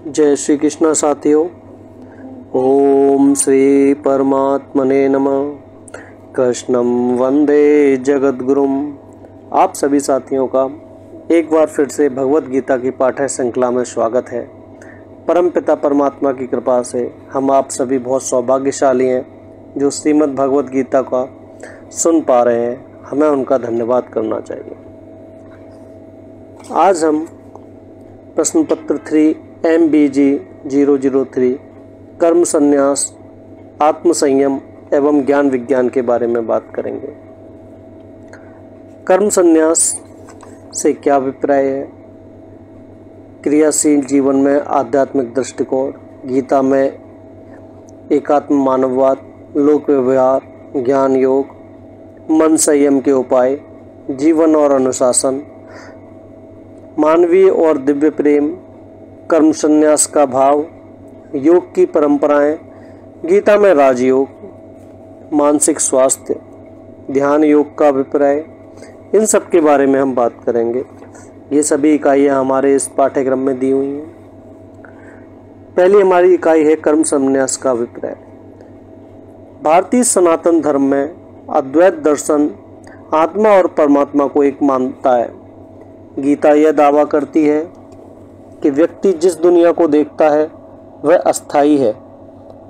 जय श्री कृष्ण साथियों। ओम श्री परमात्मने नमः। कृष्णं वंदे जगद्गुरुम। आप सभी साथियों का एक बार फिर से भगवत गीता की पाठ्य श्रृंखला में स्वागत है। परमपिता परमात्मा की कृपा से हम आप सभी बहुत सौभाग्यशाली हैं जो श्रीमद् भगवत गीता का सुन पा रहे हैं। हमें उनका धन्यवाद करना चाहिए। आज हम प्रश्न पत्र 3 MBG 003 कर्म संन्यास, आत्म संयम एवं ज्ञान विज्ञान के बारे में बात करेंगे। कर्म संन्यास से क्या अभिप्राय है? क्रियाशील जीवन में आध्यात्मिक दृष्टिकोण, गीता में एकात्म मानववाद, लोक व्यवहार, ज्ञान योग, मन संयम के उपाय, जीवन और अनुशासन, मानवीय और दिव्य प्रेम, कर्म संन्यास का भाव, योग की परंपराएं, गीता में राजयोग, मानसिक स्वास्थ्य, ध्यान योग का अभिप्राय, इन सब के बारे में हम बात करेंगे। ये सभी इकाइयाँ हमारे इस पाठ्यक्रम में दी हुई हैं। पहली हमारी इकाई है कर्म संन्यास का अभिप्राय। भारतीय सनातन धर्म में अद्वैत दर्शन आत्मा और परमात्मा को एक मानता है। गीता यह दावा करती है कि व्यक्ति जिस दुनिया को देखता है वह अस्थायी है।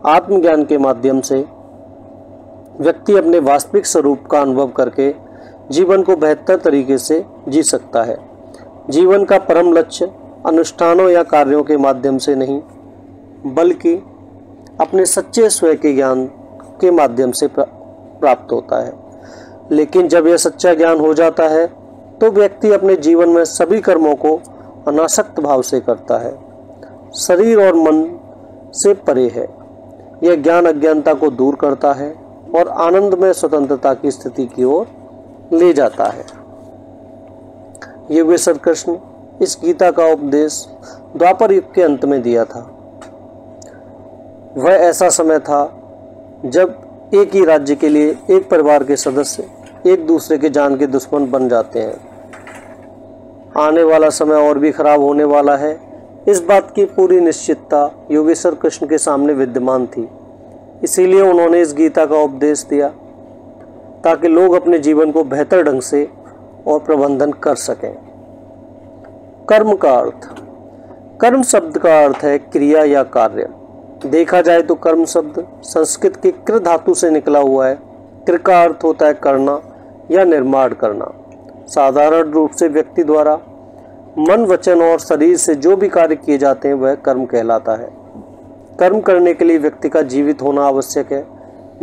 आत्मज्ञान के माध्यम से व्यक्ति अपने वास्तविक स्वरूप का अनुभव करके जीवन को बेहतर तरीके से जी सकता है। जीवन का परम लक्ष्य अनुष्ठानों या कार्यों के माध्यम से नहीं, बल्कि अपने सच्चे स्वयं के ज्ञान के माध्यम से प्राप्त होता है। लेकिन जब यह सच्चा ज्ञान हो जाता है तो व्यक्ति अपने जीवन में सभी कर्मों को अनासक्त भाव से करता है, शरीर और मन से परे है। यह ज्ञान अज्ञानता को दूर करता है और आनंद में स्वतंत्रता की स्थिति की ओर ले जाता है। योगेश्वर कृष्ण इस गीता का उपदेश द्वापर युग के अंत में दिया था। वह ऐसा समय था जब एक ही राज्य के लिए एक परिवार के सदस्य एक दूसरे के जान के दुश्मन बन जाते हैं। आने वाला समय और भी खराब होने वाला है, इस बात की पूरी निश्चितता योगेश्वर कृष्ण के सामने विद्यमान थी। इसीलिए उन्होंने इस गीता का उपदेश दिया ताकि लोग अपने जीवन को बेहतर ढंग से और प्रबंधन कर सकें। कर्म का अर्थ। कर्म शब्द का अर्थ है क्रिया या कार्य। देखा जाए तो कर्म शब्द संस्कृत के कृ धातु से निकला हुआ है। कृ का अर्थ होता है करना या निर्माण करना। साधारण रूप से व्यक्ति द्वारा मन, वचन और शरीर से जो भी कार्य किए जाते हैं वह कर्म कहलाता है। कर्म करने के लिए व्यक्ति का जीवित होना आवश्यक है,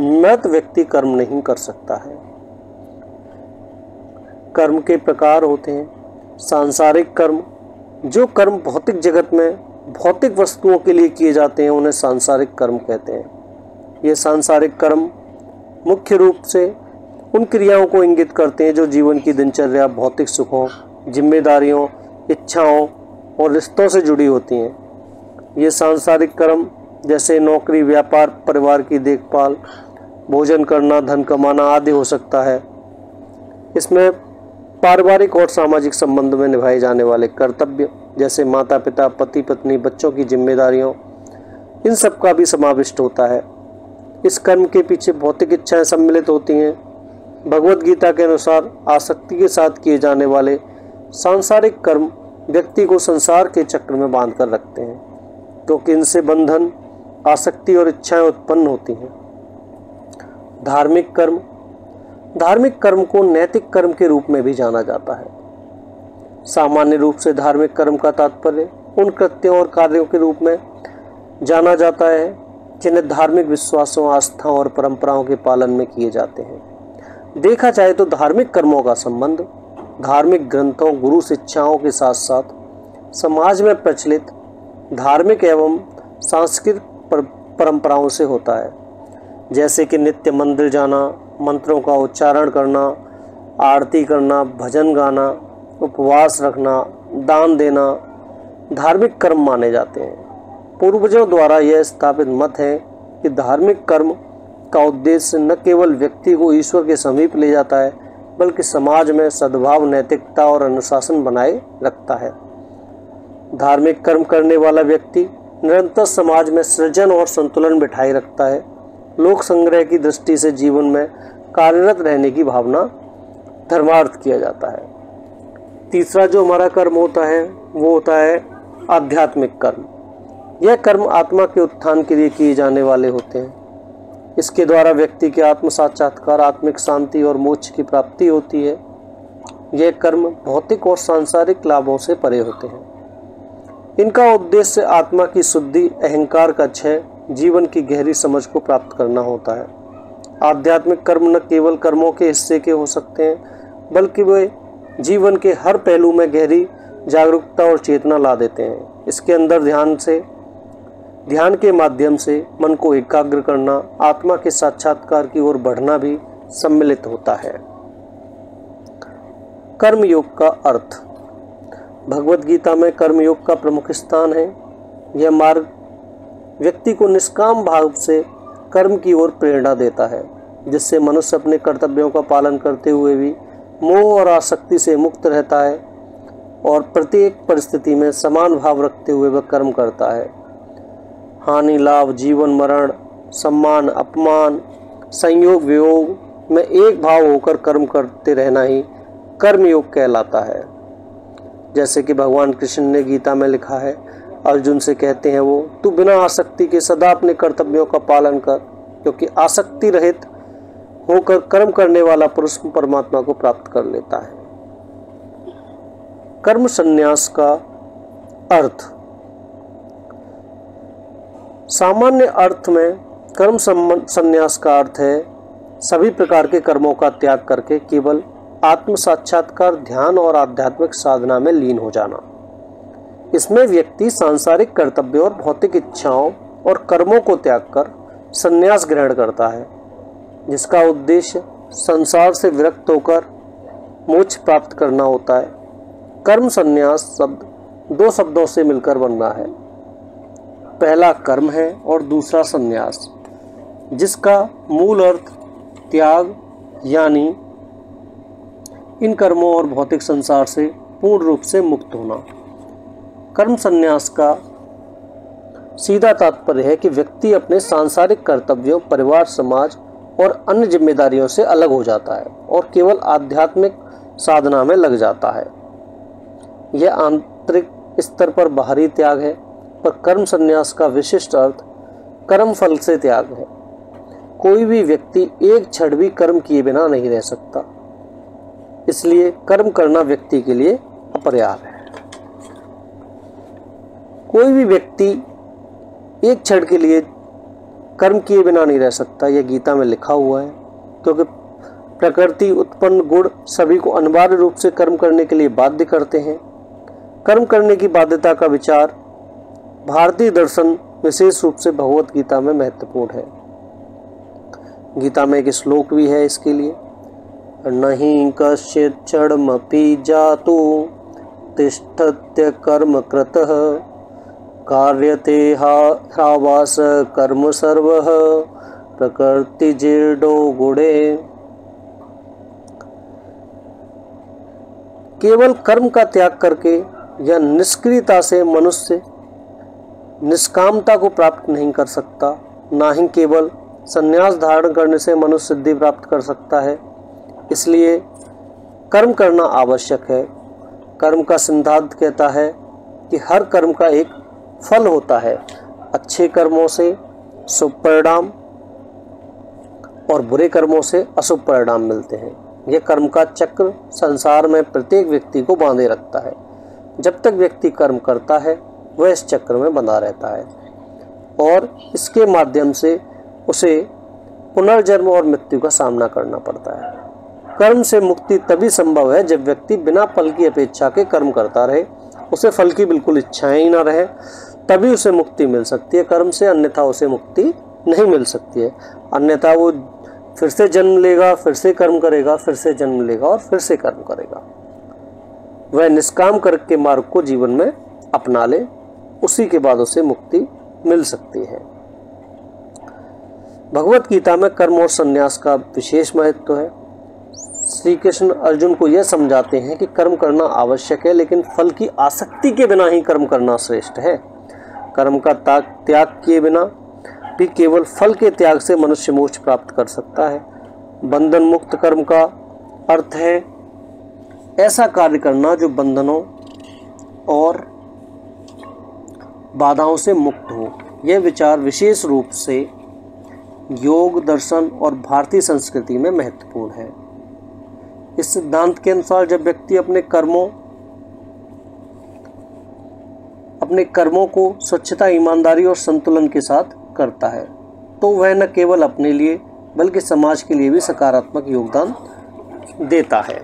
मृत व्यक्ति कर्म नहीं कर सकता है। कर्म के प्रकार होते हैं। सांसारिक कर्म, जो कर्म भौतिक जगत में भौतिक वस्तुओं के लिए किए जाते हैं उन्हें सांसारिक कर्म कहते हैं। ये सांसारिक कर्म मुख्य रूप से उन क्रियाओं को इंगित करते हैं जो जीवन की दिनचर्या, भौतिक सुखों, जिम्मेदारियों, इच्छाओं और रिश्तों से जुड़ी होती हैं। ये सांसारिक कर्म जैसे नौकरी, व्यापार, परिवार की देखभाल, भोजन करना, धन कमाना आदि हो सकता है। इसमें पारिवारिक और सामाजिक संबंध में निभाए जाने वाले कर्तव्य जैसे माता पिता, पति पत्नी, बच्चों की जिम्मेदारियों, इन सब का भी समाविष्ट होता है। इस कर्म के पीछे भौतिक इच्छाएं सम्मिलित होती हैं। भगवत गीता के अनुसार आसक्ति के साथ किए जाने वाले सांसारिक कर्म व्यक्ति को संसार के चक्र में बांध कर रखते हैं, क्योंकि इनसे बंधन, आसक्ति और इच्छाएं उत्पन्न होती हैं। धार्मिक कर्म। धार्मिक कर्म को नैतिक कर्म के रूप में भी जाना जाता है। सामान्य रूप से धार्मिक कर्म का तात्पर्य उन कृत्यों और कार्यों के रूप में जाना जाता है जिन्हें धार्मिक विश्वासों, आस्थाओं और परंपराओं के पालन में किए जाते हैं। देखा जाए तो धार्मिक कर्मों का संबंध धार्मिक ग्रंथों, गुरु शिक्षाओं के साथ साथ समाज में प्रचलित धार्मिक एवं सांस्कृतिक परंपराओं से होता है, जैसे कि नित्य मंदिर जाना, मंत्रों का उच्चारण करना, आरती करना, भजन गाना, उपवास रखना, दान देना धार्मिक कर्म माने जाते हैं। पूर्वजों द्वारा यह स्थापित मत है कि धार्मिक कर्म का उद्देश्य न केवल व्यक्ति को ईश्वर के समीप ले जाता है, बल्कि समाज में सद्भाव, नैतिकता और अनुशासन बनाए रखता है। धार्मिक कर्म करने वाला व्यक्ति निरंतर समाज में सृजन और संतुलन बिठाए रखता है। लोक संग्रह की दृष्टि से जीवन में कार्यरत रहने की भावना धर्मार्थ किया जाता है। तीसरा जो हमारा कर्म होता है वो होता है आध्यात्मिक कर्म। यह कर्म आत्मा के उत्थान के लिए किए जाने वाले होते हैं। इसके द्वारा व्यक्ति के आत्म साक्षात्कार, आत्मिक शांति और मोक्ष की प्राप्ति होती है। यह कर्म भौतिक और सांसारिक लाभों से परे होते हैं। इनका उद्देश्य आत्मा की शुद्धि, अहंकार का क्षय, जीवन की गहरी समझ को प्राप्त करना होता है। आध्यात्मिक कर्म न केवल कर्मों के हिस्से के हो सकते हैं, बल्कि वे जीवन के हर पहलू में गहरी जागरूकता और चेतना ला देते हैं। इसके अंदर ध्यान के माध्यम से मन को एकाग्र करना, आत्मा के साक्षात्कार की ओर बढ़ना भी सम्मिलित होता है। कर्मयोग का अर्थ। भगवद गीता में कर्मयोग का प्रमुख स्थान है। यह मार्ग व्यक्ति को निष्काम भाव से कर्म की ओर प्रेरणा देता है, जिससे मनुष्य अपने कर्तव्यों का पालन करते हुए भी मोह और आसक्ति से मुक्त रहता है और प्रत्येक परिस्थिति में समान भाव रखते हुए वह कर्म करता है। हानि लाभ, जीवन मरण, सम्मान अपमान, संयोग वियोग में एक भाव होकर कर्म करते रहना ही कर्मयोग कहलाता है। जैसे कि भगवान कृष्ण ने गीता में लिखा है, अर्जुन से कहते हैं वो, तू बिना आसक्ति के सदा अपने कर्तव्यों का पालन कर, क्योंकि आसक्ति रहित होकर कर्म करने वाला पुरुष परमात्मा को प्राप्त कर लेता है। कर्म संन्यास का अर्थ। सामान्य अर्थ में कर्म संन्यास का अर्थ है सभी प्रकार के कर्मों का त्याग करके केवल आत्म साक्षात्कार, ध्यान और आध्यात्मिक साधना में लीन हो जाना। इसमें व्यक्ति सांसारिक कर्तव्यों और भौतिक इच्छाओं और कर्मों को त्याग कर संन्यास ग्रहण करता है, जिसका उद्देश्य संसार से विरक्त होकर मोक्ष प्राप्त करना होता है। कर्म संन्यास शब्द दो शब्दों से मिलकर बन रहा है। पहला कर्म है और दूसरा संन्यास, जिसका मूल अर्थ त्याग यानी इन कर्मों और भौतिक संसार से पूर्ण रूप से मुक्त होना। कर्म संन्यास का सीधा तात्पर्य है कि व्यक्ति अपने सांसारिक कर्तव्यों, परिवार, समाज और अन्य जिम्मेदारियों से अलग हो जाता है और केवल आध्यात्मिक साधना में लग जाता है। यह आंतरिक स्तर पर बाहरी त्याग है, पर कर्म संन्यास का विशिष्ट अर्थ कर्म फल से त्याग है। कोई भी व्यक्ति एक क्षण भी कर्म किए बिना नहीं रह सकता, इसलिए कर्म करना व्यक्ति के लिए अपरिहार्य है। कोई भी व्यक्ति एक क्षण के लिए कर्म किए बिना नहीं रह सकता, यह गीता में लिखा हुआ है, क्योंकि प्रकृति उत्पन्न गुण सभी को अनिवार्य रूप से कर्म करने के लिए बाध्य करते हैं। कर्म करने की बाध्यता का विचार भारतीय दर्शन विशेष रूप से भगवत गीता में महत्वपूर्ण है। गीता में एक श्लोक भी है इसके लिए, नहीं कश्चित् क्षणमपि जातु तिष्ठत्य कर्म कृतः कार्यते ह्रावास कर्म सर्वः प्रकृतिजीर्णो गुणे। केवल कर्म का त्याग करके या निष्क्रियता से मनुष्य निष्कामता को प्राप्त नहीं कर सकता, ना ही केवल संन्यास धारण करने से मनुष्य सिद्धि प्राप्त कर सकता है। इसलिए कर्म करना आवश्यक है। कर्म का सिद्धांत कहता है कि हर कर्म का एक फल होता है। अच्छे कर्मों से शुभ परिणाम और बुरे कर्मों से अशुभ परिणाम मिलते हैं। यह कर्म का चक्र संसार में प्रत्येक व्यक्ति को बांधे रखता है। जब तक व्यक्ति कर्म करता है वह इस चक्र में बंधा रहता है और इसके माध्यम से उसे पुनर्जन्म और मृत्यु का सामना करना पड़ता है। कर्म से मुक्ति तभी संभव है जब व्यक्ति बिना फल की अपेक्षा के कर्म करता रहे, उसे फल की बिल्कुल इच्छाएं ही ना रहे, तभी उसे मुक्ति मिल सकती है कर्म से, अन्यथा उसे मुक्ति नहीं मिल सकती है। अन्यथा वो फिर से जन्म लेगा, फिर से कर्म करेगा, फिर से जन्म लेगा और फिर से कर्म करेगा। वह निष्काम कर्म के मार्ग को जीवन में अपना ले, उसी के बाद उसे मुक्ति मिल सकती है। भगवत गीता में कर्म और संन्यास का विशेष महत्व है। श्री कृष्ण अर्जुन को यह समझाते हैं कि कर्म करना आवश्यक है, लेकिन फल की आसक्ति के बिना ही कर्म करना श्रेष्ठ है। कर्म का त्याग किए बिना भी केवल फल के त्याग से मनुष्य मोक्ष प्राप्त कर सकता है। बंधन मुक्त कर्म का अर्थ है ऐसा कार्य करना जो बंधनों और बाधाओं से मुक्त हो। यह विचार विशेष रूप से योग दर्शन और भारतीय संस्कृति में महत्वपूर्ण है। इस सिद्धांत के अनुसार जब व्यक्ति अपने कर्मों को स्वच्छता, ईमानदारी और संतुलन के साथ करता है तो वह न केवल अपने लिए बल्कि समाज के लिए भी सकारात्मक योगदान देता है।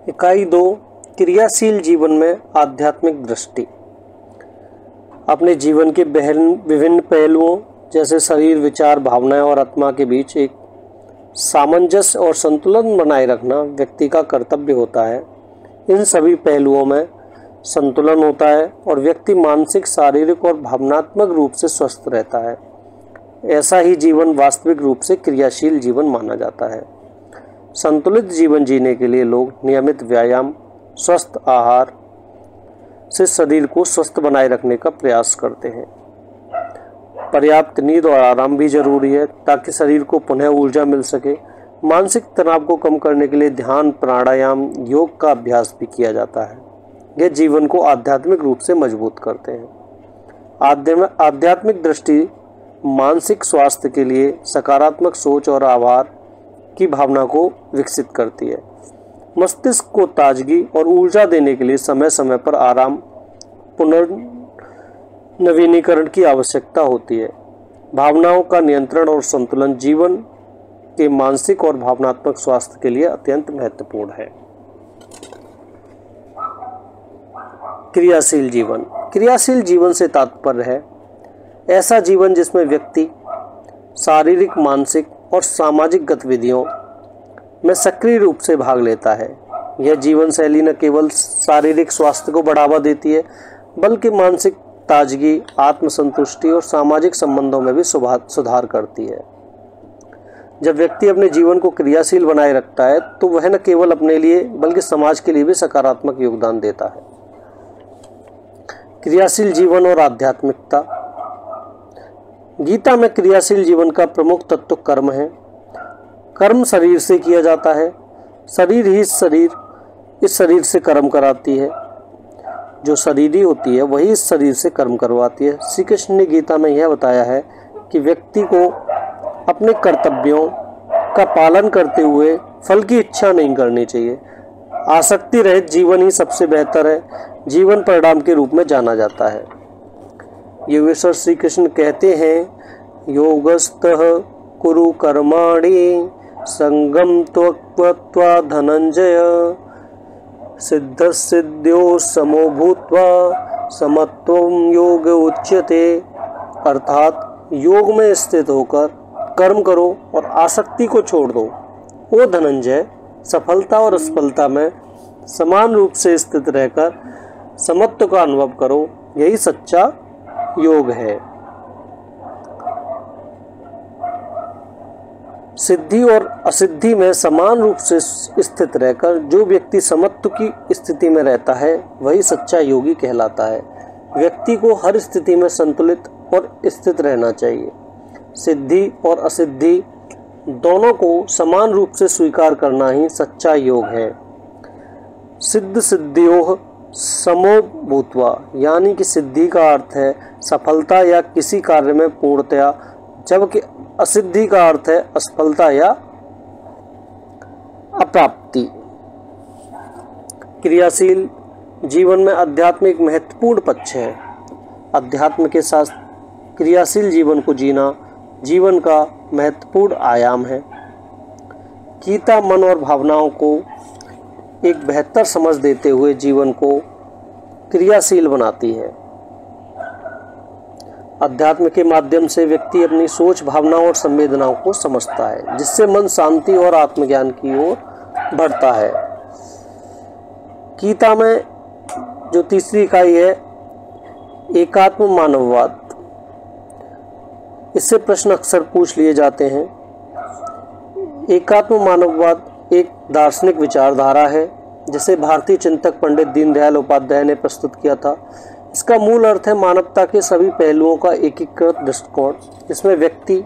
इकाई 2 क्रियाशील जीवन में आध्यात्मिक दृष्टि। अपने जीवन के विभिन्न पहलुओं जैसे शरीर, विचार, भावनाएं और आत्मा के बीच एक सामंजस्य और संतुलन बनाए रखना व्यक्ति का कर्तव्य होता है। इन सभी पहलुओं में संतुलन होता है और व्यक्ति मानसिक, शारीरिक और भावनात्मक रूप से स्वस्थ रहता है। ऐसा ही जीवन वास्तविक रूप से क्रियाशील जीवन माना जाता है। संतुलित जीवन जीने के लिए लोग नियमित व्यायाम, स्वस्थ आहार से शरीर को स्वस्थ बनाए रखने का प्रयास करते हैं। पर्याप्त नींद और आराम भी जरूरी है ताकि शरीर को पुनः ऊर्जा मिल सके। मानसिक तनाव को कम करने के लिए ध्यान, प्राणायाम, योग का अभ्यास भी किया जाता है। यह जीवन को आध्यात्मिक रूप से मजबूत करते हैं। आध्यात्मिक दृष्टि मानसिक स्वास्थ्य के लिए सकारात्मक सोच और आभार की भावना को विकसित करती है। मस्तिष्क को ताजगी और ऊर्जा देने के लिए समय समय पर आराम, पुनर्नवीनीकरण की आवश्यकता होती है। भावनाओं का नियंत्रण और संतुलन जीवन के मानसिक और भावनात्मक स्वास्थ्य के लिए अत्यंत महत्वपूर्ण है। क्रियाशील जीवन। क्रियाशील जीवन से तात्पर्य है ऐसा जीवन जिसमें व्यक्ति शारीरिक, मानसिक और सामाजिक गतिविधियों में सक्रिय रूप से भाग लेता है। यह जीवन शैली न केवल शारीरिक स्वास्थ्य को बढ़ावा देती है बल्कि मानसिक ताजगी, आत्मसंतुष्टि और सामाजिक संबंधों में भी सुधार करती है। जब व्यक्ति अपने जीवन को क्रियाशील बनाए रखता है तो वह न केवल अपने लिए बल्कि समाज के लिए भी सकारात्मक योगदान देता है। क्रियाशील जीवन और आध्यात्मिकता। गीता में क्रियाशील जीवन का प्रमुख तत्व कर्म है। कर्म शरीर से किया जाता है। शरीर ही इस शरीर से कर्म कराती है। जो शरीरी होती है वही इस शरीर से कर्म करवाती है। श्री कृष्ण ने गीता में यह बताया है कि व्यक्ति को अपने कर्तव्यों का पालन करते हुए फल की इच्छा नहीं करनी चाहिए। आसक्ति रहित जीवन ही सबसे बेहतर है, जीवन परिणाम के रूप में जाना जाता है। योगेश्वर श्री कृष्ण कहते हैं, योगस्तः कुरु कर्माणि संगम त्वक्त्वा धनंजय सिद्ध सिद्ध्यो समो भूत्वा समत्वं योग उच्यते। अर्थात योग में स्थित होकर कर्म करो और आसक्ति को छोड़ दो। ओ धनंजय, सफलता और असफलता में समान रूप से स्थित रहकर समत्व का अनुभव करो, यही सच्चा योग है। सिद्धि और असिद्धि में समान रूप से स्थित रहकर जो व्यक्ति समत्व की स्थिति में रहता है वही सच्चा योगी कहलाता है। व्यक्ति को हर स्थिति में संतुलित और स्थित रहना चाहिए। सिद्धि और असिद्धि दोनों को समान रूप से स्वीकार करना ही सच्चा योग है। सिद्ध सिद्ध्योः समो भूत्वा, यानी कि सिद्धि का अर्थ है सफलता या किसी कार्य में पूर्णतया, जबकि असिद्धि का अर्थ है असफलता या अप्राप्ति। क्रियाशील जीवन में अध्यात्म एक महत्वपूर्ण पक्ष है। अध्यात्म के साथ क्रियाशील जीवन को जीना जीवन का महत्वपूर्ण आयाम है। गीता मन और भावनाओं को एक बेहतर समझ देते हुए जीवन को क्रियाशील बनाती है। अध्यात्म के माध्यम से व्यक्ति अपनी सोच, भावनाओं और संवेदनाओं को समझता है, जिससे मन शांति और आत्मज्ञान की ओर बढ़ता है। गीता में जो तीसरी इकाई है, एकात्म मानववाद, इससे प्रश्न अक्सर पूछ लिए जाते हैं। एकात्म मानववाद एक दार्शनिक विचारधारा है जिसे भारतीय चिंतक पंडित दीनदयाल उपाध्याय ने प्रस्तुत किया था। इसका मूल अर्थ है मानवता के सभी पहलुओं का एकीकृत दृष्टिकोण, जिसमें व्यक्ति,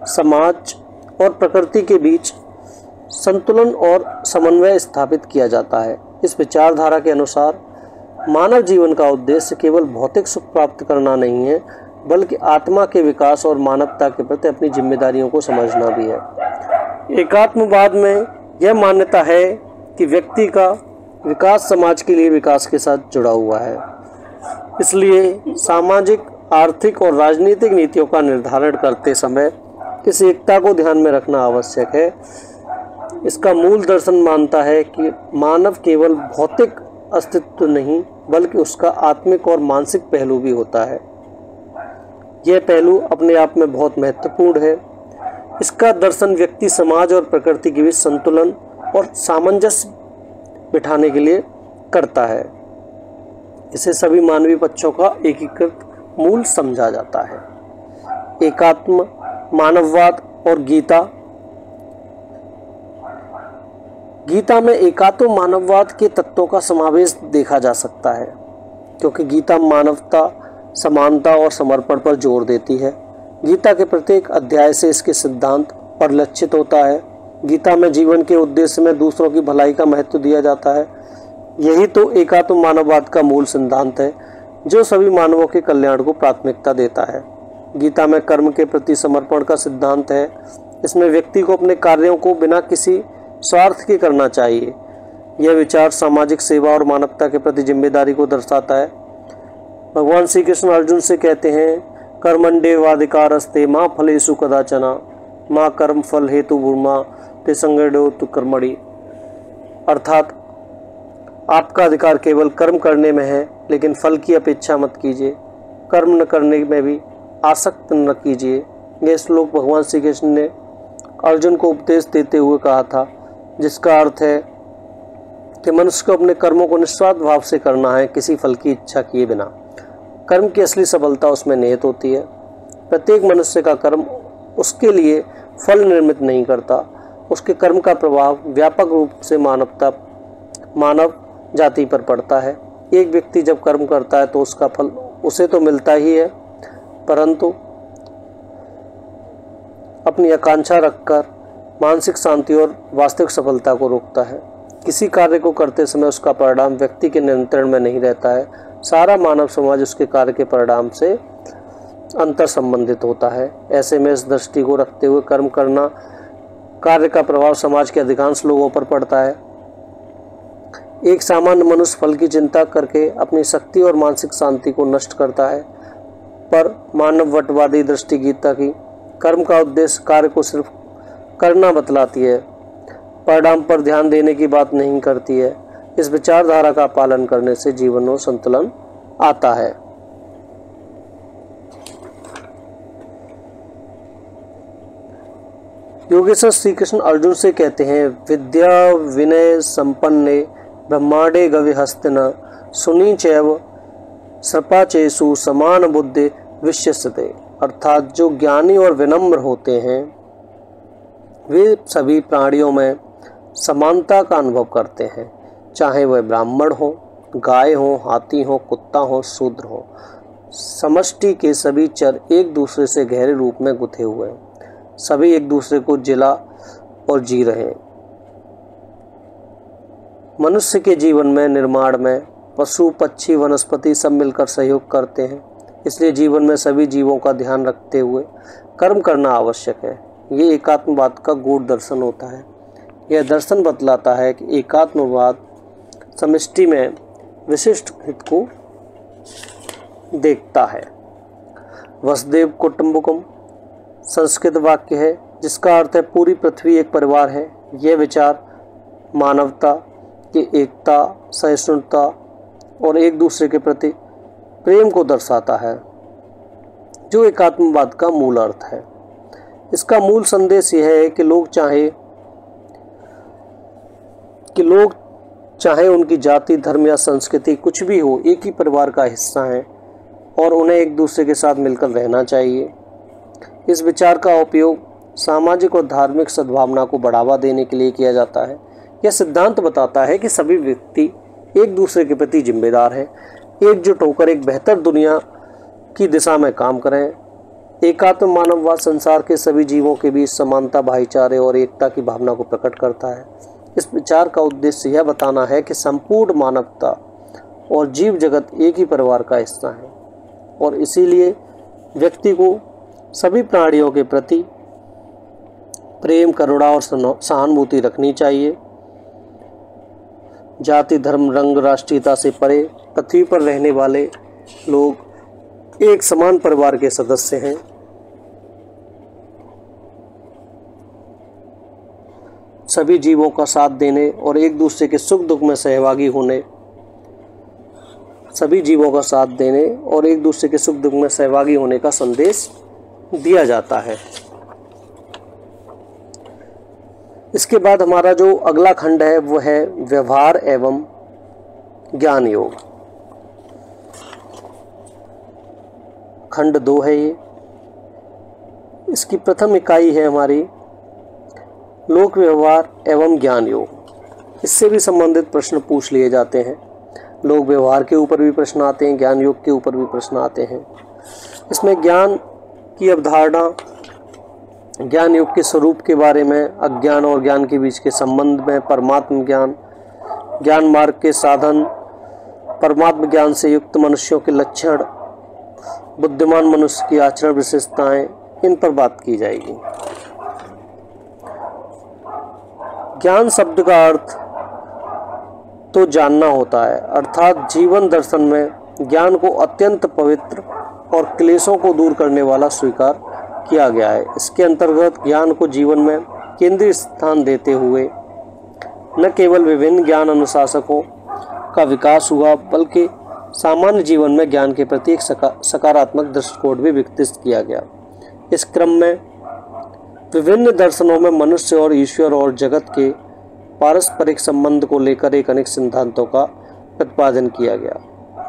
समाज और प्रकृति के बीच संतुलन और समन्वय स्थापित किया जाता है। इस विचारधारा के अनुसार मानव जीवन का उद्देश्य केवल भौतिक सुख प्राप्त करना नहीं है, बल्कि आत्मा के विकास और मानवता के प्रति अपनी जिम्मेदारियों को समझना भी है। एकात्मवाद में यह मान्यता है कि व्यक्ति का विकास समाज के लिए विकास के साथ जुड़ा हुआ है। इसलिए सामाजिक, आर्थिक और राजनीतिक नीतियों का निर्धारण करते समय इस एकता को ध्यान में रखना आवश्यक है। इसका मूल दर्शन मानता है कि मानव केवल भौतिक अस्तित्व नहीं, बल्कि उसका आत्मिक और मानसिक पहलू भी होता है। यह पहलू अपने आप में बहुत महत्वपूर्ण है। इसका दर्शन व्यक्ति, समाज और प्रकृति के बीच संतुलन और सामंजस्य बिठाने के लिए करता है। इसे सभी मानवीय पक्षों का एकीकृत मूल समझा जाता है। एकात्म मानववाद और गीता में एकात्म मानववाद के तत्वों का समावेश देखा जा सकता है, क्योंकि गीता मानवता, समानता और समर्पण पर जोर देती है। गीता के प्रत्येक अध्याय से इसके सिद्धांत परिलक्षित होता है। गीता में जीवन के उद्देश्य में दूसरों की भलाई का महत्व दिया जाता है। यही तो एकात्म मानववाद का मूल सिद्धांत है, जो सभी मानवों के कल्याण को प्राथमिकता देता है। गीता में कर्म के प्रति समर्पण का सिद्धांत है। इसमें व्यक्ति को अपने कार्यों को बिना किसी स्वार्थ के करना चाहिए। यह विचार सामाजिक सेवा और मानवता के प्रति जिम्मेदारी को दर्शाता है। भगवान श्री कृष्ण अर्जुन से कहते हैं, कर्मण्येवाधिकारस्ते मा फलेषु कदाचन मा कर्म फल हेतु भूर्मा ते संगडो तु कर्मणि। अर्थात आपका अधिकार केवल कर्म करने में है, लेकिन फल की अपेक्षा मत कीजिए। कर्म न करने में भी आसक्त न कीजिए। यह श्लोक भगवान श्री कृष्ण ने अर्जुन को उपदेश देते हुए कहा था, जिसका अर्थ है कि मनुष्य को अपने कर्मों को निस्वार्थ भाव से करना है, किसी फल की इच्छा किए बिना। कर्म की असली सफलता उसमें निहित होती है। प्रत्येक मनुष्य का कर्म उसके लिए फल निर्मित नहीं करता। उसके कर्म का प्रभाव व्यापक रूप से मानव जाति पर पड़ता है। एक व्यक्ति जब कर्म करता है तो उसका फल उसे तो मिलता ही है, परंतु अपनी आकांक्षा रखकर मानसिक शांति और वास्तविक सफलता को रोकता है। किसी कार्य को करते समय उसका परिणाम व्यक्ति के नियंत्रण में नहीं रहता है। सारा मानव समाज उसके कार्य के परिणाम से अंतर संबंधित होता है। ऐसे में इस दृष्टि को रखते हुए कर्म करना, कार्य का प्रभाव समाज के अधिकांश लोगों पर पड़ता है। एक सामान्य मनुष्य फल की चिंता करके अपनी शक्ति और मानसिक शांति को नष्ट करता है, पर मानववटवादी दृष्टि गीता की कर्म का उद्देश्य कार्य को सिर्फ करना बतलाती है, परिणाम पर ध्यान देने की बात नहीं करती है। इस विचारधारा का पालन करने से जीवन में संतुलन आता है। योगेश्वर श्री कृष्ण अर्जुन से कहते हैं, विद्या विनय संपन्ने ब्रह्मांडे गवि हस्तिन सुनी चैव सर्पाचेषु समान बुद्धि विश्यस्यते। अर्थात जो ज्ञानी और विनम्र होते हैं वे सभी प्राणियों में समानता का अनुभव करते हैं, चाहे वह ब्राह्मण हो, गाय हो, हाथी हो, कुत्ता हो, शूद्र हो। समष्टि के सभी चर एक दूसरे से गहरे रूप में गुथे हुए हैं। सभी एक दूसरे को जिला और जी रहे हैं। मनुष्य के जीवन में, निर्माण में पशु, पक्षी, वनस्पति सब मिलकर सहयोग करते हैं। इसलिए जीवन में सभी जीवों का ध्यान रखते हुए कर्म करना आवश्यक है। ये एकात्मवाद का गूढ़ दर्शन होता है। यह दर्शन बतलाता है कि एकात्मवाद समष्टि में विशिष्ट हित को देखता है। वसुदेव कुटुंबकम संस्कृत वाक्य है, जिसका अर्थ है पूरी पृथ्वी एक परिवार है। यह विचार मानवता की एकता, सहिष्णुता और एक दूसरे के प्रति प्रेम को दर्शाता है, जो एकात्मवाद का मूल अर्थ है। इसका मूल संदेश यह है कि लोग चाहे उनकी जाति, धर्म या संस्कृति कुछ भी हो, एक ही परिवार का हिस्सा हैं और उन्हें एक दूसरे के साथ मिलकर रहना चाहिए। इस विचार का उपयोग सामाजिक और धार्मिक सद्भावना को बढ़ावा देने के लिए किया जाता है। यह सिद्धांत बताता है कि सभी व्यक्ति एक दूसरे के प्रति जिम्मेदार हैं। एकजुट होकर एक बेहतर दुनिया की दिशा में काम करें। एकात्म मानववाद संसार के सभी जीवों के बीच समानता, भाईचारे और एकता की भावना को प्रकट करता है। इस विचार का उद्देश्य यह बताना है कि संपूर्ण मानवता और जीव जगत एक ही परिवार का हिस्सा है और इसीलिए व्यक्ति को सभी प्राणियों के प्रति प्रेम, करुणा और सहानुभूति रखनी चाहिए। जाति, धर्म, रंग, राष्ट्रीयता से परे पृथ्वी पर रहने वाले लोग एक समान परिवार के सदस्य हैं। सभी जीवों का साथ देने और एक दूसरे के सुख दुख में सहभागी होने का संदेश दिया जाता है। इसके बाद हमारा जो अगला खंड है वो है व्यवहार एवं ज्ञान योग। खंड 2 है ये। इसकी प्रथम इकाई है हमारी लोक व्यवहार एवं ज्ञान योग। इससे भी संबंधित प्रश्न पूछ लिए जाते हैं। लोक व्यवहार के ऊपर भी प्रश्न आते हैं, ज्ञान योग के ऊपर भी प्रश्न आते हैं। इसमें ज्ञान की अवधारणा, ज्ञान योग के स्वरूप के बारे में, अज्ञान और ज्ञान के बीच के संबंध में, परमात्म ज्ञान, ज्ञान मार्ग के साधन, परमात्म ज्ञान से युक्त मनुष्यों के लक्षण, बुद्धिमान मनुष्य की आचरण विशेषताएं, इन पर बात की जाएगी। ज्ञान शब्द का अर्थ तो जानना होता है, अर्थात जीवन दर्शन में ज्ञान को अत्यंत पवित्र और क्लेशों को दूर करने वाला स्वीकार किया गया है। इसके अंतर्गत ज्ञान को जीवन में केंद्रीय स्थान देते हुए न केवल विभिन्न ज्ञान अनुशासकों का विकास हुआ, बल्कि सामान्य जीवन में ज्ञान के प्रति एक सकारात्मक दृष्टिकोण भी विकसित किया गया। इस क्रम में विभिन्न दर्शनों में मनुष्य और ईश्वर और जगत के पारस्परिक संबंध को लेकर एक अनेक सिद्धांतों का प्रतिपादन किया गया।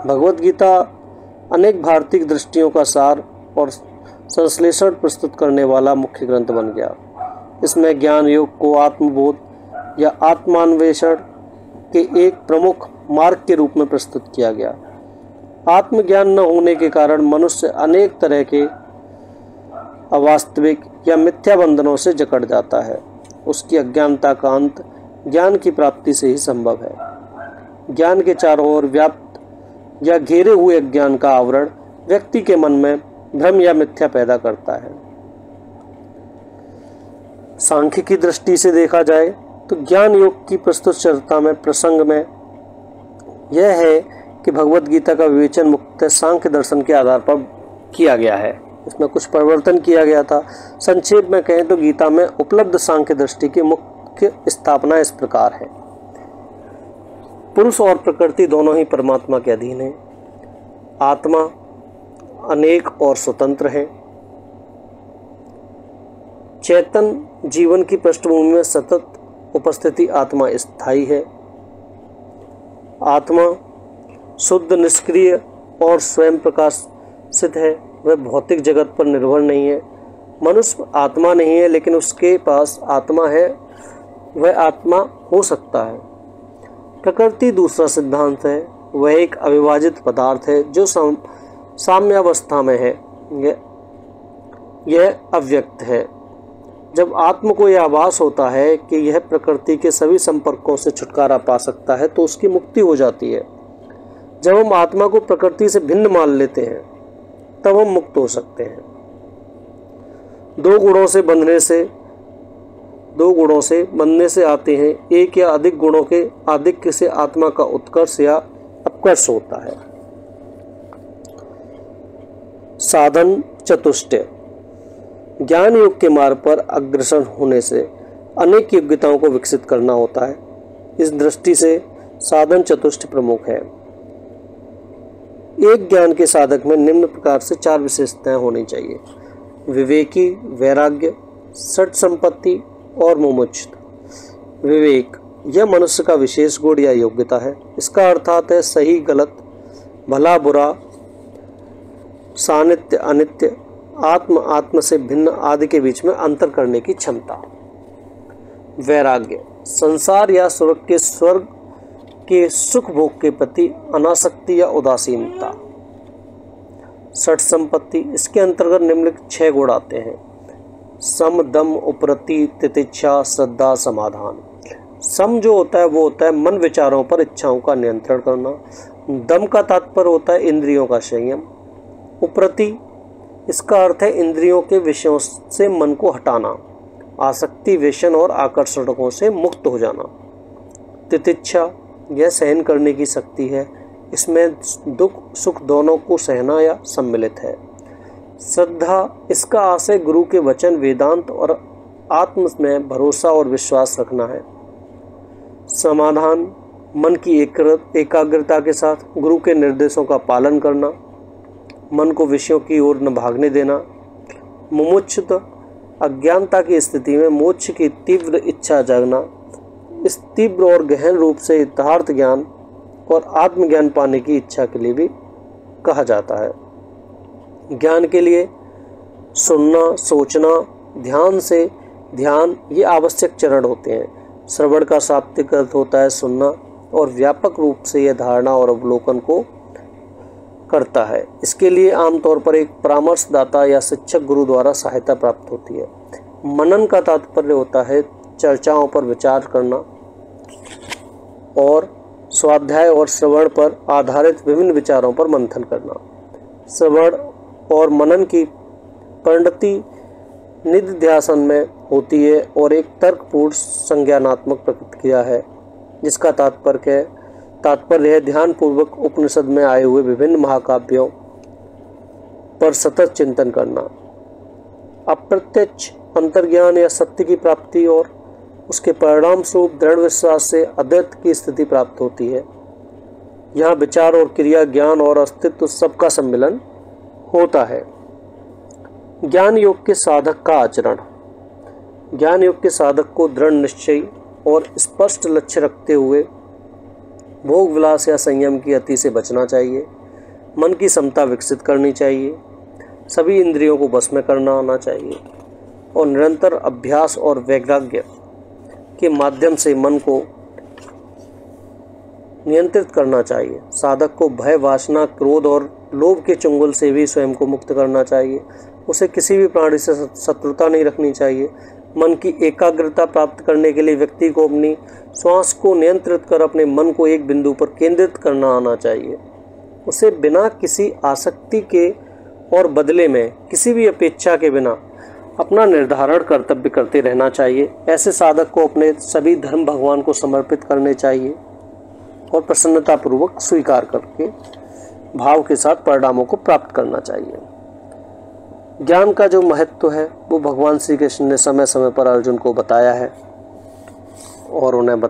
भगवद गीता अनेक भारतीय दृष्टियों का सार और संश्लेषण प्रस्तुत करने वाला मुख्य ग्रंथ बन गया। इसमें ज्ञान योग को आत्मबोध या आत्मान्वेषण के एक प्रमुख मार्ग के रूप में प्रस्तुत किया गया। आत्मज्ञान न होने के कारण मनुष्य अनेक तरह के अवास्तविक या मिथ्या बंधनों से जकड़ जाता है। उसकी अज्ञानता का अंत ज्ञान की प्राप्ति से ही संभव है। ज्ञान के चारों ओर व्याप्त या घेरे हुए अज्ञान का आवरण व्यक्ति के मन में भ्रम या मिथ्या पैदा करता है। सांख्य की दृष्टि से देखा जाए तो ज्ञान योग की प्रस्तुत चर्चा में प्रसंग में यह है कि भगवद गीता का विवेचन मुख्यतः सांख्य दर्शन के आधार पर किया गया है। इसमें कुछ परिवर्तन किया गया था। संक्षेप में कहें तो गीता में उपलब्ध सांख्य दृष्टि की मुख्य स्थापना इस प्रकार है। पुरुष और प्रकृति दोनों ही परमात्मा के अधीन है। आत्मा अनेक और स्वतंत्र है। चेतन जीवन की पृष्ठभूमि में सतत उपस्थिति आत्मा स्थायी है। आत्मा शुद्ध, निष्क्रिय और स्वयं प्रकाशित है। वह भौतिक जगत पर निर्भर नहीं है। मनुष्य आत्मा नहीं है, लेकिन उसके पास आत्मा है, वह आत्मा हो सकता है। प्रकृति दूसरा सिद्धांत है। वह एक अविभाजित पदार्थ है जो साम्यावस्था में है। यह अव्यक्त है। जब आत्मा को यह आभास होता है कि यह प्रकृति के सभी संपर्कों से छुटकारा पा सकता है तो उसकी मुक्ति हो जाती है। जब हम आत्मा को प्रकृति से भिन्न मान लेते हैं तब हम मुक्त हो सकते हैं। दो गुणों से बनने से आते हैं। एक या अधिक गुणों के आधिक्य से आत्मा का उत्कर्ष या अपकर्ष होता है। साधन चतुष्टय। ज्ञान योग के मार्ग पर अग्रसर होने से अनेक योग्यताओं को विकसित करना होता है। इस दृष्टि से साधन चतुष्टय प्रमुख है। एक ज्ञान के साधक में निम्न प्रकार से 4 विशेषताएं होनी चाहिए: विवेकी, वैराग्य, षट संपत्ति और मुमुक्षुता। विवेक यह मनुष्य का विशेष गुण या योग्यता है। इसका अर्थात है सही गलत, भला बुरा, सानित्य अनित्य, आत्म से भिन्न आदि के बीच में अंतर करने की क्षमता। वैराग्य संसार या स्वर्ग के सुख भोग के प्रति अनासक्ति या उदासीनता। षट संपत्ति, इसके अंतर्गत निम्नलिखित 6 गुण आते हैं। सम, दम, उपरति, तितिक्षा, श्रद्धा, समाधान। सम जो होता है वो होता है मन विचारों पर इच्छाओं का नियंत्रण करना। दम का तात्पर्य होता है इंद्रियों का संयम। उपरति, इसका अर्थ है इंद्रियों के विषयों से मन को हटाना, आसक्ति, व्यसन और आकर्षणों से मुक्त हो जाना। तितिक्षा, यह सहन करने की शक्ति है, इसमें दुख सुख दोनों को सहना या सम्मिलित है। श्रद्धा, इसका आशय गुरु के वचन, वेदांत और आत्म में भरोसा और विश्वास रखना है। समाधान, मन की एकाग्रता के साथ गुरु के निर्देशों का पालन करना, मन को विषयों की ओर न भागने देना। मुमुक्षुता, अज्ञानता की स्थिति में मोक्ष की तीव्र इच्छा जागना। इस तीव्र और गहन रूप से यथार्थ ज्ञान और आत्मज्ञान पाने की इच्छा के लिए भी कहा जाता है। ज्ञान के लिए सुनना, सोचना, ध्यान ये आवश्यक चरण होते हैं। श्रवण का शाब्दिक अर्थ होता है सुनना और व्यापक रूप से यह धारणा और अवलोकन को करता है। इसके लिए आमतौर पर एक परामर्शदाता या शिक्षक गुरु द्वारा सहायता प्राप्त होती है। मनन का तात्पर्य होता है चर्चाओं पर विचार करना और स्वाध्याय और श्रवण पर आधारित विभिन्न विचारों पर मंथन करना। श्रवण और मनन की परिणति निधिध्यासन में होती है और एक तर्कपूर्ण संज्ञानात्मक प्रक्रिया है, जिसका तात्पर्य है ध्यानपूर्वक उपनिषद में आए हुए विभिन्न महाकाव्यों पर सतत चिंतन करना। अप्रत्यक्ष अंतर्ज्ञान या सत्य की प्राप्ति और उसके परिणाम स्वरूप दृढ़ विश्वास से अद्वैत की स्थिति प्राप्त होती है। यहाँ विचार और क्रिया, ज्ञान और अस्तित्व सबका सम्मिलन होता है। ज्ञान योग के साधक का आचरण। ज्ञान योग के साधक को दृढ़ निश्चय और स्पष्ट लक्ष्य रखते हुए भोग विलास या संयम की अति से बचना चाहिए। मन की समता विकसित करनी चाहिए। सभी इंद्रियों को बस में करना आना चाहिए और निरंतर अभ्यास और वैराग्य के माध्यम से मन को नियंत्रित करना चाहिए। साधक को भय, वासना, क्रोध और लोभ के चंगुल से भी स्वयं को मुक्त करना चाहिए। उसे किसी भी प्राणी से शत्रुता नहीं रखनी चाहिए। मन की एकाग्रता प्राप्त करने के लिए व्यक्ति को अपनी श्वास को नियंत्रित कर अपने मन को एक बिंदु पर केंद्रित करना आना चाहिए। उसे बिना किसी आसक्ति के और बदले में किसी भी अपेक्षा के बिना अपना निर्धारण कर्तव्य करते रहना चाहिए। ऐसे साधक को अपने सभी धर्म भगवान को समर्पित करने चाहिए और प्रसन्नतापूर्वक स्वीकार करके भाव के साथ परिणामों को प्राप्त करना चाहिए। ज्ञान का जो महत्व है वो भगवान श्री कृष्ण ने समय समय पर अर्जुन को बताया है और उन्हें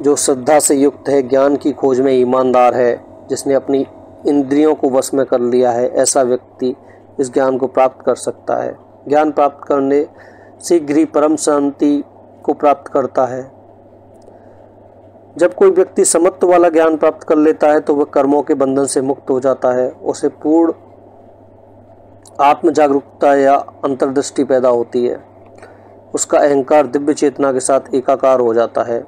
जो श्रद्धा से युक्त है, ज्ञान की खोज में ईमानदार है, जिसने अपनी इंद्रियों को वश में कर लिया है, ऐसा व्यक्ति इस ज्ञान को प्राप्त कर सकता है। ज्ञान प्राप्त करने शीघ्र ही परम शांति को प्राप्त करता है। जब कोई व्यक्ति समत्व वाला ज्ञान प्राप्त कर लेता है तो वह कर्मों के बंधन से मुक्त हो जाता है। उसे पूर्ण आत्म जागरूकता या अंतर्दृष्टि पैदा होती है। उसका अहंकार दिव्य चेतना के साथ एकाकार हो जाता है।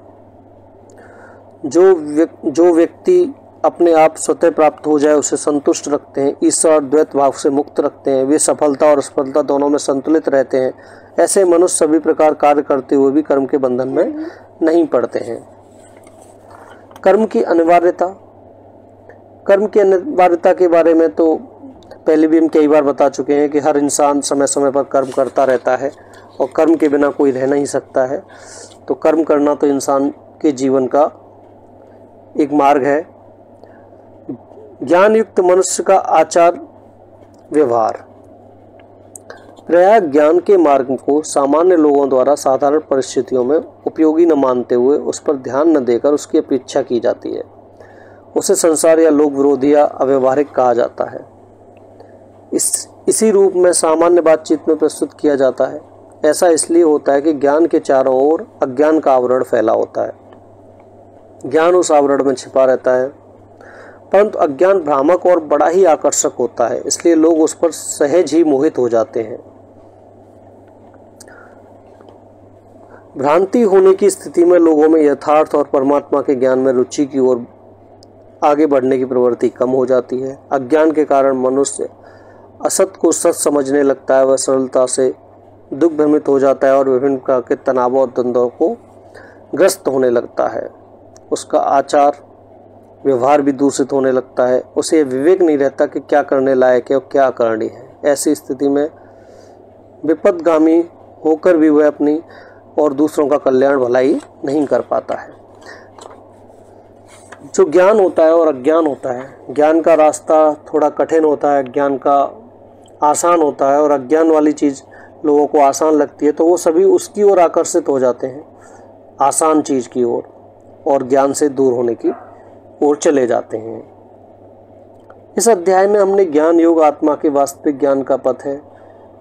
जो व्यक्ति अपने आप स्वतः प्राप्त हो जाए उसे संतुष्ट रखते हैं, ईश्वर द्वैत भाव से मुक्त रखते हैं, वे सफलता और असफलता दोनों में संतुलित रहते हैं। ऐसे मनुष्य सभी प्रकार कार्य करते हुए भी कर्म के बंधन में नहीं पड़ते हैं। कर्म की अनिवार्यता। कर्म की अनिवार्यता के बारे में तो पहले भी हम कई बार बता चुके हैं कि हर इंसान समय समय पर कर्म करता रहता है और कर्म के बिना कोई रह नहीं सकता है। तो कर्म करना तो इंसान के जीवन का एक मार्ग है। ज्ञान युक्त मनुष्य का आचार व्यवहार। प्रायः ज्ञान के मार्ग को सामान्य लोगों द्वारा साधारण परिस्थितियों में उपयोगी न मानते हुए उस पर ध्यान न देकर उसकी अपेक्षा की जाती है। उसे संसार या लोक विरोधी या अव्यवहारिक कहा जाता है। इसी रूप में सामान्य बातचीत में प्रस्तुत किया जाता है। ऐसा इसलिए होता है कि ज्ञान के चारों ओर अज्ञान का आवरण फैला होता है। ज्ञान उस आवरण में छिपा रहता है, परंतु अज्ञान भ्रामक और बड़ा ही आकर्षक होता है, इसलिए लोग उस पर सहज ही मोहित हो जाते हैं। भ्रांति होने की स्थिति में लोगों में यथार्थ और परमात्मा के ज्ञान में रुचि की ओर आगे बढ़ने की प्रवृत्ति कम हो जाती है। अज्ञान के कारण मनुष्य असत को सच समझने लगता है, वह सरलता से दुख भ्रमित हो जाता है और विभिन्न प्रकार के तनाव और द्वंद्वों को ग्रस्त होने लगता है। उसका आचार व्यवहार भी दूषित होने लगता है। उसे विवेक नहीं रहता कि क्या करने लायक है और क्या अकरणीय है। ऐसी स्थिति में विपदगामी होकर भी वह अपनी और दूसरों का कल्याण भलाई नहीं कर पाता है। जो ज्ञान होता है और अज्ञान होता है, ज्ञान का रास्ता थोड़ा कठिन होता है, ज्ञान का आसान होता है, और अज्ञान वाली चीज़ लोगों को आसान लगती है तो वो सभी उसकी ओर आकर्षित हो जाते हैं, आसान चीज़ की ओर, और ज्ञान से दूर होने की ओर चले जाते हैं। इस अध्याय में हमने ज्ञान योग आत्मा के वास्तविक ज्ञान का पथ है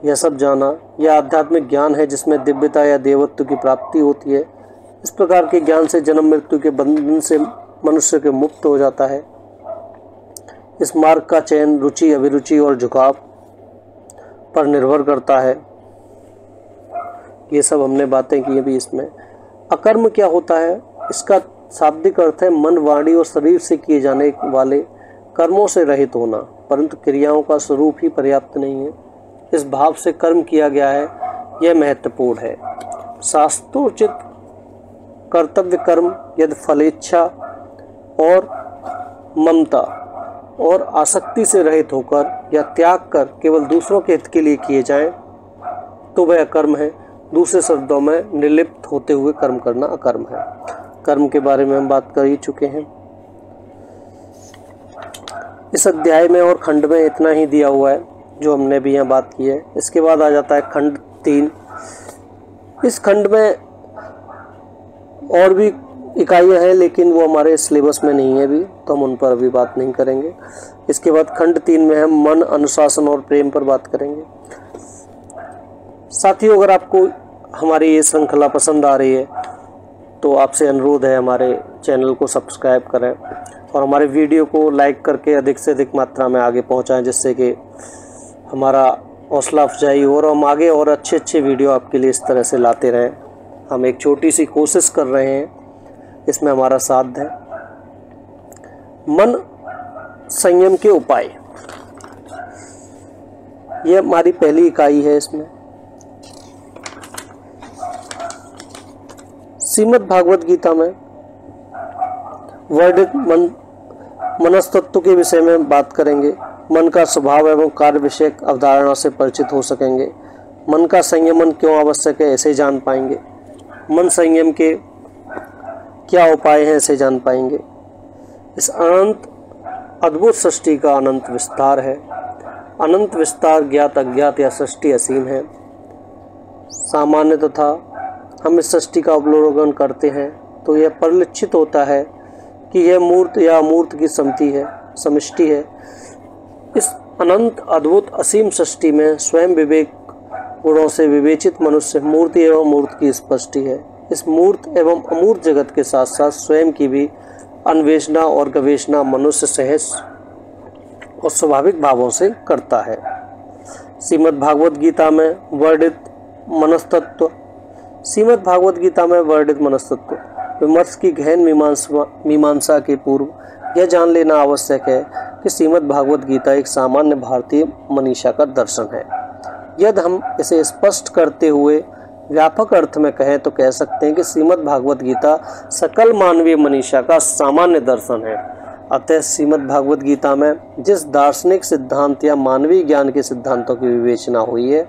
यह सब जाना। यह आध्यात्मिक ज्ञान है जिसमें दिव्यता या देवत्व की प्राप्ति होती है। इस प्रकार के ज्ञान से जन्म मृत्यु के बंधन से मनुष्य के मुक्त हो जाता है। इस मार्ग का चयन रुचि, अभिरुचि और झुकाव पर निर्भर करता है। ये सब हमने बातें की अभी। इसमें अकर्म क्या होता है, इसका शाब्दिक अर्थ है मन, वाणी और शरीर से किए जाने वाले कर्मों से रहित होना, परंतु क्रियाओं का स्वरूप ही पर्याप्त नहीं है। इस भाव से कर्म किया गया है, यह महत्वपूर्ण है। शास्त्रोचित कर्तव्य कर्म यदि फलेच्छा और ममता और आसक्ति से रहित होकर या त्याग कर केवल दूसरों के हित के लिए किए जाएं तो वह अकर्म है। दूसरे शब्दों में निर्लिप्त होते हुए कर्म करना अकर्म है। कर्म के बारे में हम बात कर ही चुके हैं। इस अध्याय में और खंड में इतना ही दिया हुआ है जो हमने भी यहाँ बात की है। इसके बाद आ जाता है खंड 3। इस खंड में और भी इकाइयाँ हैं लेकिन वो हमारे सिलेबस में नहीं है अभी, तो हम उन पर अभी बात नहीं करेंगे। इसके बाद खंड 3 में हम मन, अनुशासन और प्रेम पर बात करेंगे। साथियों, अगर आपको हमारी ये श्रृंखला पसंद आ रही है तो आपसे अनुरोध है हमारे चैनल को सब्सक्राइब करें और हमारे वीडियो को लाइक करके अधिक से अधिक मात्रा में आगे पहुंचाएं, जिससे कि हमारा हौसला अफजाई हो और हम आगे और अच्छे अच्छे वीडियो आपके लिए इस तरह से लाते रहें। हम एक छोटी सी कोशिश कर रहे हैं, इसमें हमारा साथ है। मन संयम के उपाय, ये हमारी पहली इकाई है। इसमें श्रीमद् भागवत गीता में वर्णित मनस्तत्व के विषय में बात करेंगे। मन का स्वभाव एवं कार्य विषयक अवधारणा से परिचित हो सकेंगे। मन का संयमन क्यों आवश्यक है, ऐसे जान पाएंगे। मन संयम के क्या उपाय हैं, ऐसे जान पाएंगे। इस अनंत अद्भुत सृष्टि का अनंत विस्तार है। अनंत विस्तार ज्ञात अज्ञात या सृष्टि असीम है। सामान्य तथा हम इस सृष्टि का अवलोकन करते हैं तो यह परिलक्षित होता है कि यह मूर्त या अमूर्त की समष्टि है। इस अनंत अद्भुत असीम सृष्टि में स्वयं विवेक गुणों से विवेचित मनुष्य मूर्ति एवं अमूर्त की स्पष्टि है। इस मूर्त एवं अमूर्त जगत के साथ साथ स्वयं की भी अन्वेषणा और गवेषणा मनुष्य सहज और स्वाभाविक भावों से करता है। श्रीमद् भागवत गीता में वर्णित मनस्तत्व, श्रीमद् भागवत गीता में वर्णित मनस्तत्व विमर्श की गहन मीमांसा के पूर्व यह जान लेना आवश्यक है कि श्रीमद् भागवत गीता एक सामान्य भारतीय मनीषा का दर्शन है। यदि हम इसे स्पष्ट करते हुए व्यापक अर्थ में कहें तो कह सकते हैं कि श्रीमद् भागवत गीता सकल मानवीय मनीषा का सामान्य दर्शन है। अतः श्रीमद् भागवत गीता में जिस दार्शनिक सिद्धांत या मानवीय ज्ञान के सिद्धांतों की विवेचना हुई है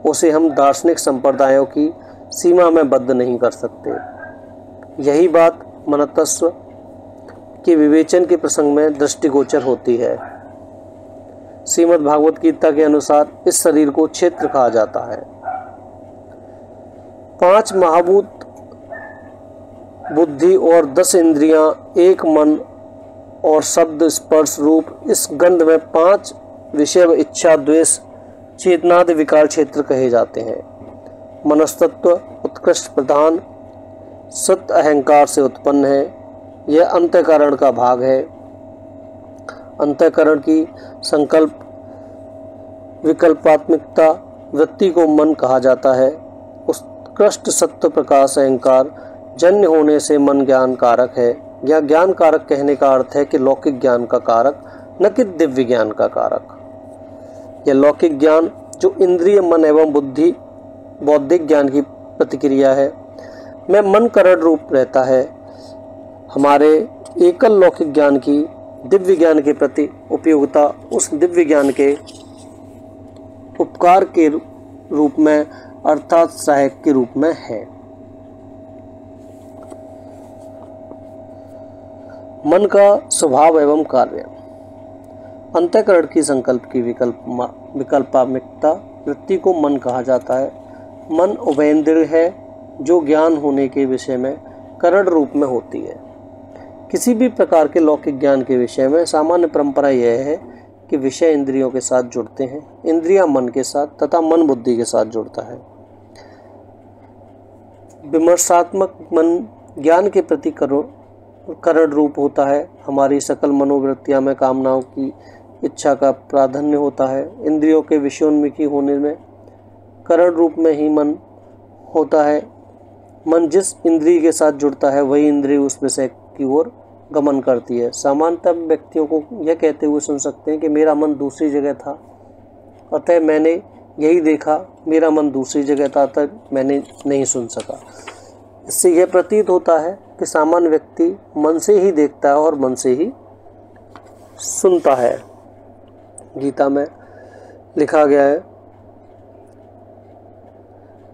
उसे हम दार्शनिक संप्रदायों की सीमा में बद्ध नहीं कर सकते। यही बात मनतत्व के विवेचन के प्रसंग में दृष्टिगोचर होती है। श्रीमद् भागवत गीता के अनुसार इस शरीर को क्षेत्र कहा जाता है। 5 महाभूत, बुद्धि और 10 इंद्रियां, एक मन और शब्द, स्पर्श, रूप, इस गंध में 5 विषय, इच्छा, द्वेष, चेतनादि विकार क्षेत्र कहे जाते हैं। मनस्तत्व उत्कृष्ट प्रधान सत्य अहंकार से उत्पन्न है। यह अंतःकरण का भाग है। अंतःकरण की संकल्प विकल्पात्मिकता वृत्ति को मन कहा जाता है। उत्कृष्ट सत्व प्रकाश अहंकार जन्य होने से मन ज्ञान कारक है। यह ज्ञान कारक कहने का अर्थ है कि लौकिक ज्ञान का कारक, न कि दिव्य ज्ञान का कारक। यह लौकिक ज्ञान जो इंद्रिय, मन एवं बुद्धि बौद्धिक ज्ञान की प्रतिक्रिया है, में मन कारण रूप रहता है। हमारे एकल लौकिक ज्ञान की दिव्य ज्ञान के प्रति उपयोगिता उस दिव्य ज्ञान के उपकार के रूप में अर्थात सहायक के रूप में है। मन का स्वभाव एवं कार्य। अंतःकरण की संकल्प की विकल्पात्मकता वृत्ति को मन कहा जाता है। मन उभयेंद्रिय है जो ज्ञान होने के विषय में करण रूप में होती है। किसी भी प्रकार के लौकिक ज्ञान के विषय में सामान्य परंपरा यह है कि विषय इंद्रियों के साथ जुड़ते हैं, इंद्रियां मन के साथ तथा मन बुद्धि के साथ जुड़ता है। विमर्शात्मक मन ज्ञान के प्रति करण रूप होता है। हमारी सकल मनोवृत्तियां में कामनाओं की इच्छा का प्राधान्य होता है। इंद्रियों के विषयोन्मुखी होने में करण रूप में ही मन होता है। मन जिस इंद्रिय के साथ जुड़ता है वही इंद्रिय उस विषय की ओर गमन करती है। सामान्यतः व्यक्तियों को यह कहते हुए सुन सकते हैं कि मेरा मन दूसरी जगह था, अतः मैंने यही देखा, मेरा मन दूसरी जगह था अतः मैंने नहीं सुन सका। इससे यह प्रतीत होता है कि सामान्य व्यक्ति मन से ही देखता है और मन से ही सुनता है। गीता में लिखा गया है,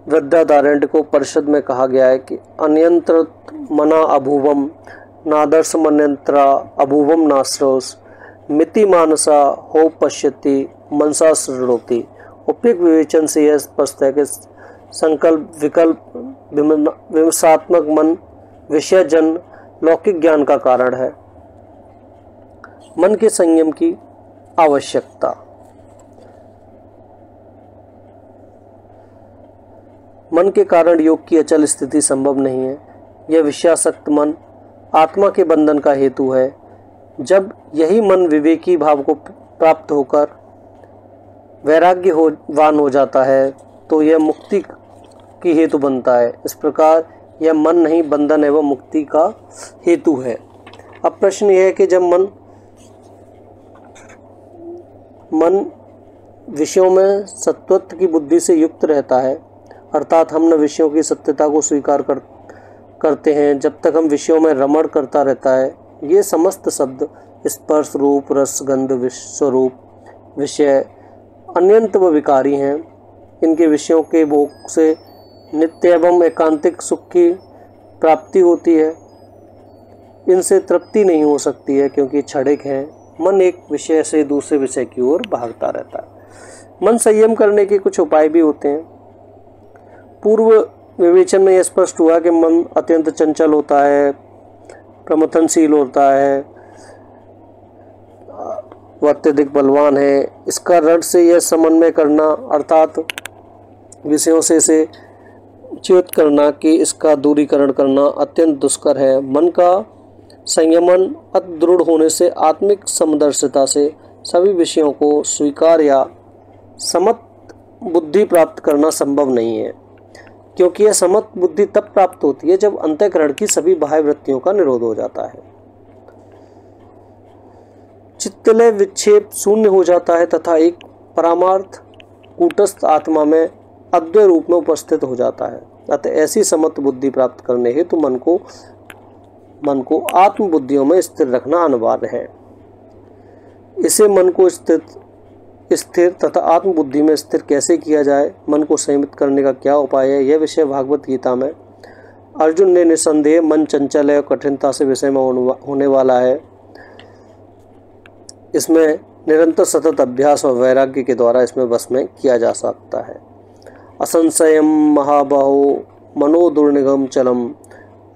वृद्धादारण्य को परिषद में कहा गया है कि अनियंत्रित मना अभूवम नादर्श मनयंत्रा अभूवम नाश्रोस मिति मानसा हो पश्यति मनसा सृणोति। उपयुक्त विवेचन से यह स्पष्ट है कि संकल्प, विकल्प, विमर्शात्मक मन विषय जन लौकिक ज्ञान का कारण है। मन के संयम की आवश्यकता। मन के कारण योग की अचल स्थिति संभव नहीं है। यह विषयासक्त मन आत्मा के बंधन का हेतु है। जब यही मन विवेकी भाव को प्राप्त होकर वैराग्यवान हो जाता है तो यह मुक्ति की हेतु बनता है। इस प्रकार यह मन नहीं बंधन एवं मुक्ति का हेतु है। अब प्रश्न यह है कि जब मन विषयों में सत्वत्व की बुद्धि से युक्त रहता है, अर्थात हम न विषयों की सत्यता को स्वीकार करते हैं जब तक हम विषयों में रमण करता रहता है। ये समस्त शब्द स्पर्श, रूप, रस, गंध, स्वरूप, विषय अनंत व विकारी हैं। इनके विषयों के भोग से नित्य एवं एकांतिक सुख की प्राप्ति होती है। इनसे तृप्ति नहीं हो सकती है क्योंकि क्षणिक हैं। मन एक विषय से दूसरे विषय की ओर भागता रहता है। मन संयम करने के कुछ उपाय भी होते हैं। पूर्व विवेचन में यह स्पष्ट हुआ कि मन अत्यंत चंचल होता है, प्रमथनशील होता है, वह अत्यधिक बलवान है। इसका ऋण से यह समन्वय करना अर्थात विषयों से इसे च्युत करना कि इसका दूरीकरण करना अत्यंत दुष्कर है। मन का संयमन अति दृढ़ होने से आत्मिक समदर्शिता से सभी विषयों को स्वीकार या समत बुद्धि प्राप्त करना संभव नहीं है, क्योंकि यह समत बुद्धि तब प्राप्त होती है जब अंतःकरण की सभी बाह्य वृत्तियों का निरोध हो जाता है, चित्तलय विक्षेप शून्य हो जाता है तथा एक परामार्थ कूटस्थ आत्मा में अद्वैत रूप में उपस्थित हो जाता है। अतः ऐसी समत बुद्धि प्राप्त करने हेतु मन को आत्म बुद्धियों में स्थिर रखना अनिवार्य है। इसे मन को स्थिर तथा आत्म बुद्धि में स्थिर कैसे किया जाए, मन को संयमित करने का क्या उपाय है, यह विषय भागवत गीता में अर्जुन ने निसंदेह मन चंचल है और कठिनता से विषय में होने वाला है। इसमें निरंतर सतत अभ्यास और वैराग्य के द्वारा इसमें वश में किया जा सकता है। असंशयम महाबाहो मनो दुर्निगम चलम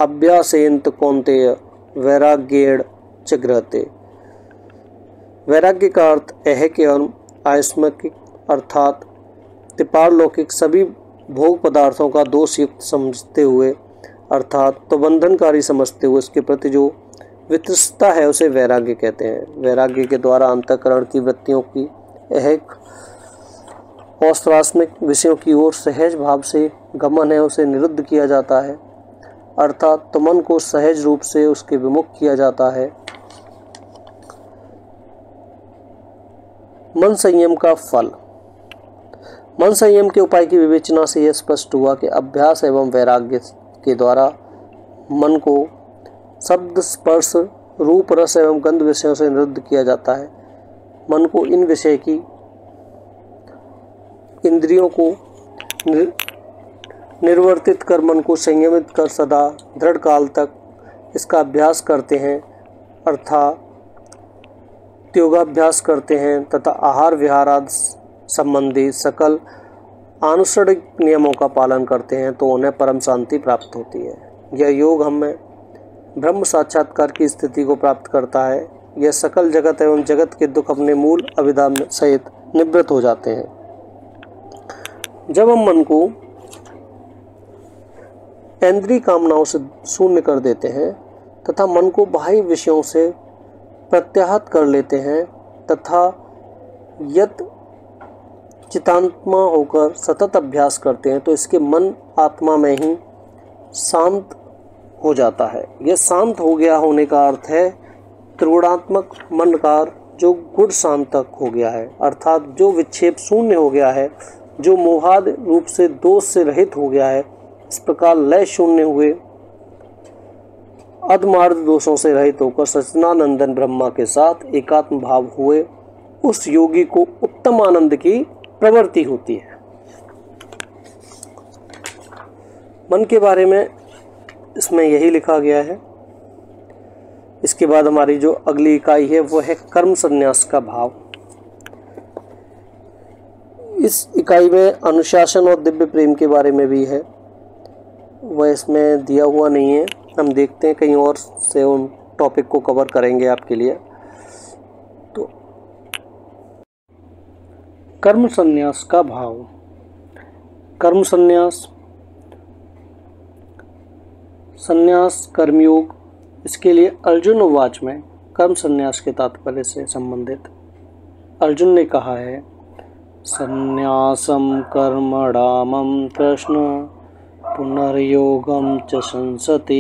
अभ्यासेंत कौन्तेय वैराग्येण च गृह्यते। वैराग्य का अर्थ है कि आयस्मिक अर्थात तिपारलौकिक सभी भोग पदार्थों का दोष युक्त समझते हुए अर्थात तो बंधनकारी समझते हुए इसके प्रति जो वितृष्णता है उसे वैराग्य कहते हैं। वैराग्य के द्वारा अंतःकरण की वृत्तियों की और शास्त्रिक विषयों की ओर सहज भाव से गमन है उसे निरुद्ध किया जाता है, अर्थात तो मन को सहज रूप से उसके विमुख किया जाता है। मन संयम का फल। मन संयम के उपाय की विवेचना से यह स्पष्ट हुआ कि अभ्यास एवं वैराग्य के द्वारा मन को शब्द, स्पर्श, रूप, रस एवं गंध विषयों से निरुद्ध किया जाता है। मन को इन विषय की इंद्रियों को निर्वर्तित कर मन को संयमित कर सदा दृढ़ काल तक इसका अभ्यास करते हैं, अर्थात योगाभ्यास करते हैं तथा आहार विहार आदि संबंधी सकल आनुषंगिक नियमों का पालन करते हैं तो उन्हें परम शांति प्राप्त होती है। यह योग हमें ब्रह्म साक्षात्कार की स्थिति को प्राप्त करता है। यह सकल जगत एवं जगत के दुख अपने मूल अविद्या सहित निवृत्त हो जाते हैं। जब हम मन को इंद्रिय कामनाओं से शून्य कर देते हैं तथा मन को बाह्य विषयों से प्रत्याहत कर लेते हैं तथा यत चितात्मा होकर सतत अभ्यास करते हैं तो इसके मन आत्मा में ही शांत हो जाता है। यह शांत हो गया होने का अर्थ है त्रिगुणात्मक मनकार जो गुण शांत तक हो गया है, अर्थात जो विक्षेप शून्य हो गया है, जो मोहाद रूप से दोष से रहित हो गया है। इस प्रकार लय शून्य हुए अधमार्ग दोषों से रहित होकर सच्चिदानंदन ब्रह्मा के साथ एकात्म भाव हुए उस योगी को उत्तम आनंद की प्रवृत्ति होती है। मन के बारे में इसमें यही लिखा गया है। इसके बाद हमारी जो अगली इकाई है वो है कर्म संन्यास का भाव। इस इकाई में अनुशासन और दिव्य प्रेम के बारे में भी है, वह इसमें दिया हुआ नहीं है। हम देखते हैं कहीं और से उन टॉपिक को कवर करेंगे आपके लिए। तो कर्म संन्यास का भाव। कर्म संन्यास, संन्यास कर्मयोग, इसके लिए अर्जुन उवाच में कर्म संन्यास के तात्पर्य से संबंधित अर्जुन ने कहा है, संन्यासम कर्मणामं कृष्ण पुनर्योगम च संसति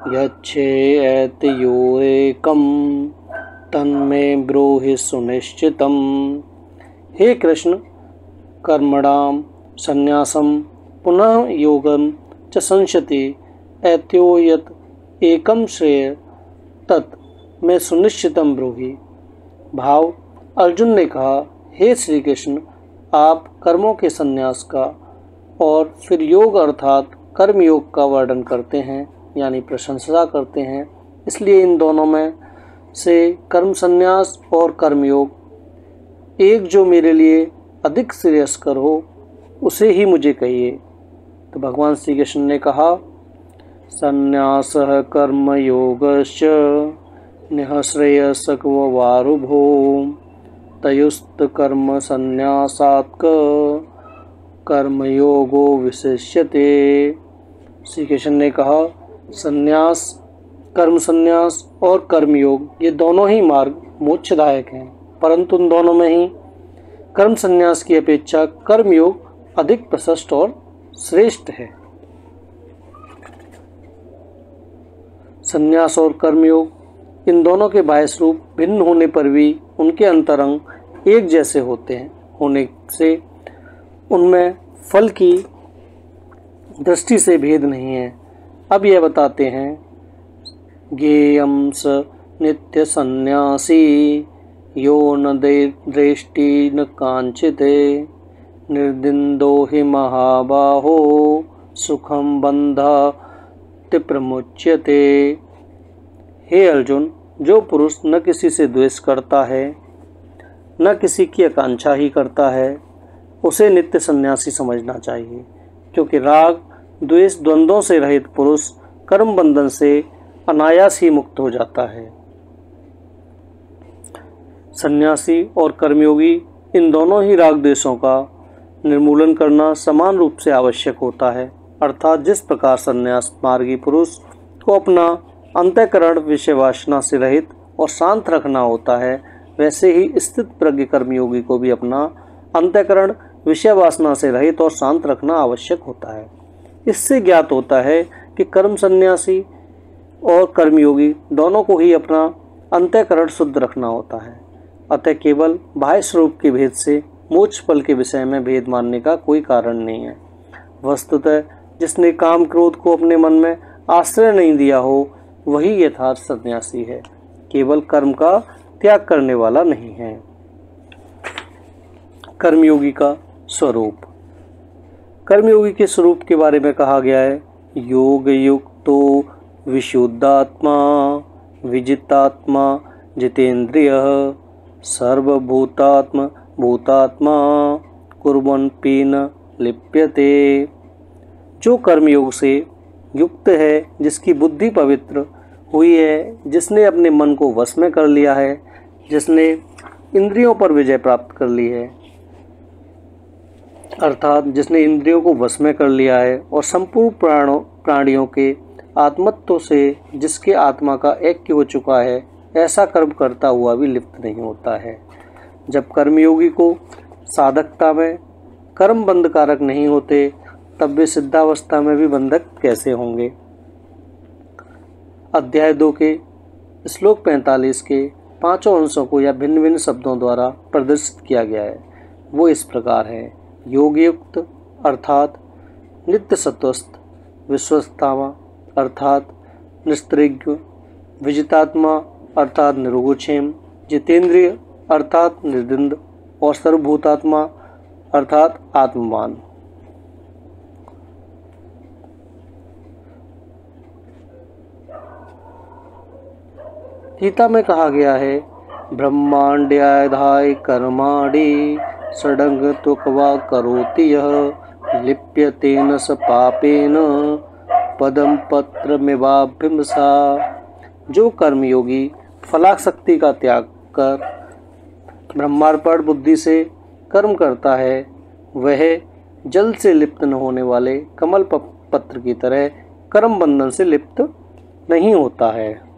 यच्छेत योरेकम तन्मे ब्रूहि सुनिश्चितम। हे कृष्ण, कर्मणाम संन्यासम पुनः योगम च संसति एत्यो यत एकम श्रेय तत् में सुनिश्चितम ब्रूहि। भाव, अर्जुन ने कहा, हे श्री कृष्ण, आप कर्मों के संन्यास का और फिर योग अर्थात कर्म योग का वर्णन करते हैं, यानी प्रशंसा करते हैं। इसलिए इन दोनों में से कर्म संन्यास और कर्म योग एक जो मेरे लिए अधिक श्रेयस्कर हो उसे ही मुझे कहिए। तो भगवान श्री कृष्ण ने कहा, संन्यासः कर्म योगश्च निःश्रेयसक वारुभो तयुस्त कर्म संन्यासात्क कर्मयोगो विशिष्यते। श्री कृष्ण ने कहा, संन्यास, कर्म संन्यास और कर्मयोग ये दोनों ही मार्ग मोक्षदायक हैं, परंतु उन दोनों में ही कर्म संन्यास की अपेक्षा कर्मयोग अधिक प्रशस्त और श्रेष्ठ है। संन्यास और कर्मयोग इन दोनों के बाह्य रूप भिन्न होने पर भी उनके अंतरंग एक जैसे होते हैं होने से उनमें फल की दृष्टि से भेद नहीं है। अब यह बताते हैं, ज्ञेयं स नित्य सन्यासी यो न दृष्टि न कांचिते निर्दिन्दो हि महाबाहो सुखम बंधा प्रमुच्यते। हे अर्जुन, जो पुरुष न किसी से द्वेष करता है न किसी की आकांक्षा ही करता है उसे नित्य सन्यासी समझना चाहिए, क्योंकि राग द्वेष द्वंद्वों से रहित पुरुष कर्म बंधन से अनायास ही मुक्त हो जाता है। सन्यासी और कर्मयोगी इन दोनों ही राग द्वेषों का निर्मूलन करना समान रूप से आवश्यक होता है, अर्थात जिस प्रकार सन्यास मार्गी पुरुष को अपना अंतःकरण विषय वासना से रहित और शांत रखना होता है, वैसे ही स्थित प्रज्ञ कर्मयोगी को भी अपना अंतःकरण विषय वासना से रहित और शांत रखना आवश्यक होता है। इससे ज्ञात होता है कि कर्म सन्यासी और कर्मयोगी दोनों को ही अपना अंतःकरण शुद्ध रखना होता है। अतः केवल बाह्य स्वरूप के भेद से मोक्ष फल के विषय में भेद मानने का कोई कारण नहीं है। वस्तुतः जिसने काम क्रोध को अपने मन में आश्रय नहीं दिया हो वही यथार्थ सन्यासी है, केवल कर्म का त्याग करने वाला नहीं है। कर्मयोगी का स्वरूप। कर्मयोगी के स्वरूप के बारे में कहा गया है, योग युक्तो विशुद्धात्मा विजितात्मा जितेंद्रियः सर्वभूतात्म भूतात्मा कुर्वन्नपि न लिप्यते। जो कर्मयोग से युक्त है, जिसकी बुद्धि पवित्र हुई है, जिसने अपने मन को वश में कर लिया है, जिसने इंद्रियों पर विजय प्राप्त कर ली है, अर्थात जिसने इंद्रियों को वश में कर लिया है और संपूर्ण प्राणियों के आत्मत्व से जिसके आत्मा का ऐक्य हो चुका है, ऐसा कर्म करता हुआ भी लिप्त नहीं होता है। जब कर्मयोगी को साधकता में कर्म बंधकारक नहीं होते, तब वे सिद्धावस्था में भी बंधक कैसे होंगे। अध्याय 2 के श्लोक 45 के पांचों अंशों को या भिन्न भिन्न शब्दों द्वारा प्रदर्शित किया गया है। वो इस प्रकार है, योगयुक्त अर्थात नित्य सत्वस्थ, विश्वस्तात्मा अर्थात निस्त्रिज्ञ, विजितात्मा अर्थात निर्गुक्षेम, जितेंद्रिय अर्थात निर्द्वंद और सर्वभूतात्मा अर्थात आत्मवान। गीता में कहा गया है, ब्रह्मांड्याधाय कर्माणि षडंग त्वक्वा करोति यः लिप्यतेन स पापेन पदम पत्रमिवाभिमसा। जो कर्मयोगी फलाशक्ति का त्याग कर ब्रह्मार्पण बुद्धि से कर्म करता है, वह जल से लिप्त न होने वाले कमल पत्र की तरह कर्म बंधन से लिप्त नहीं होता है।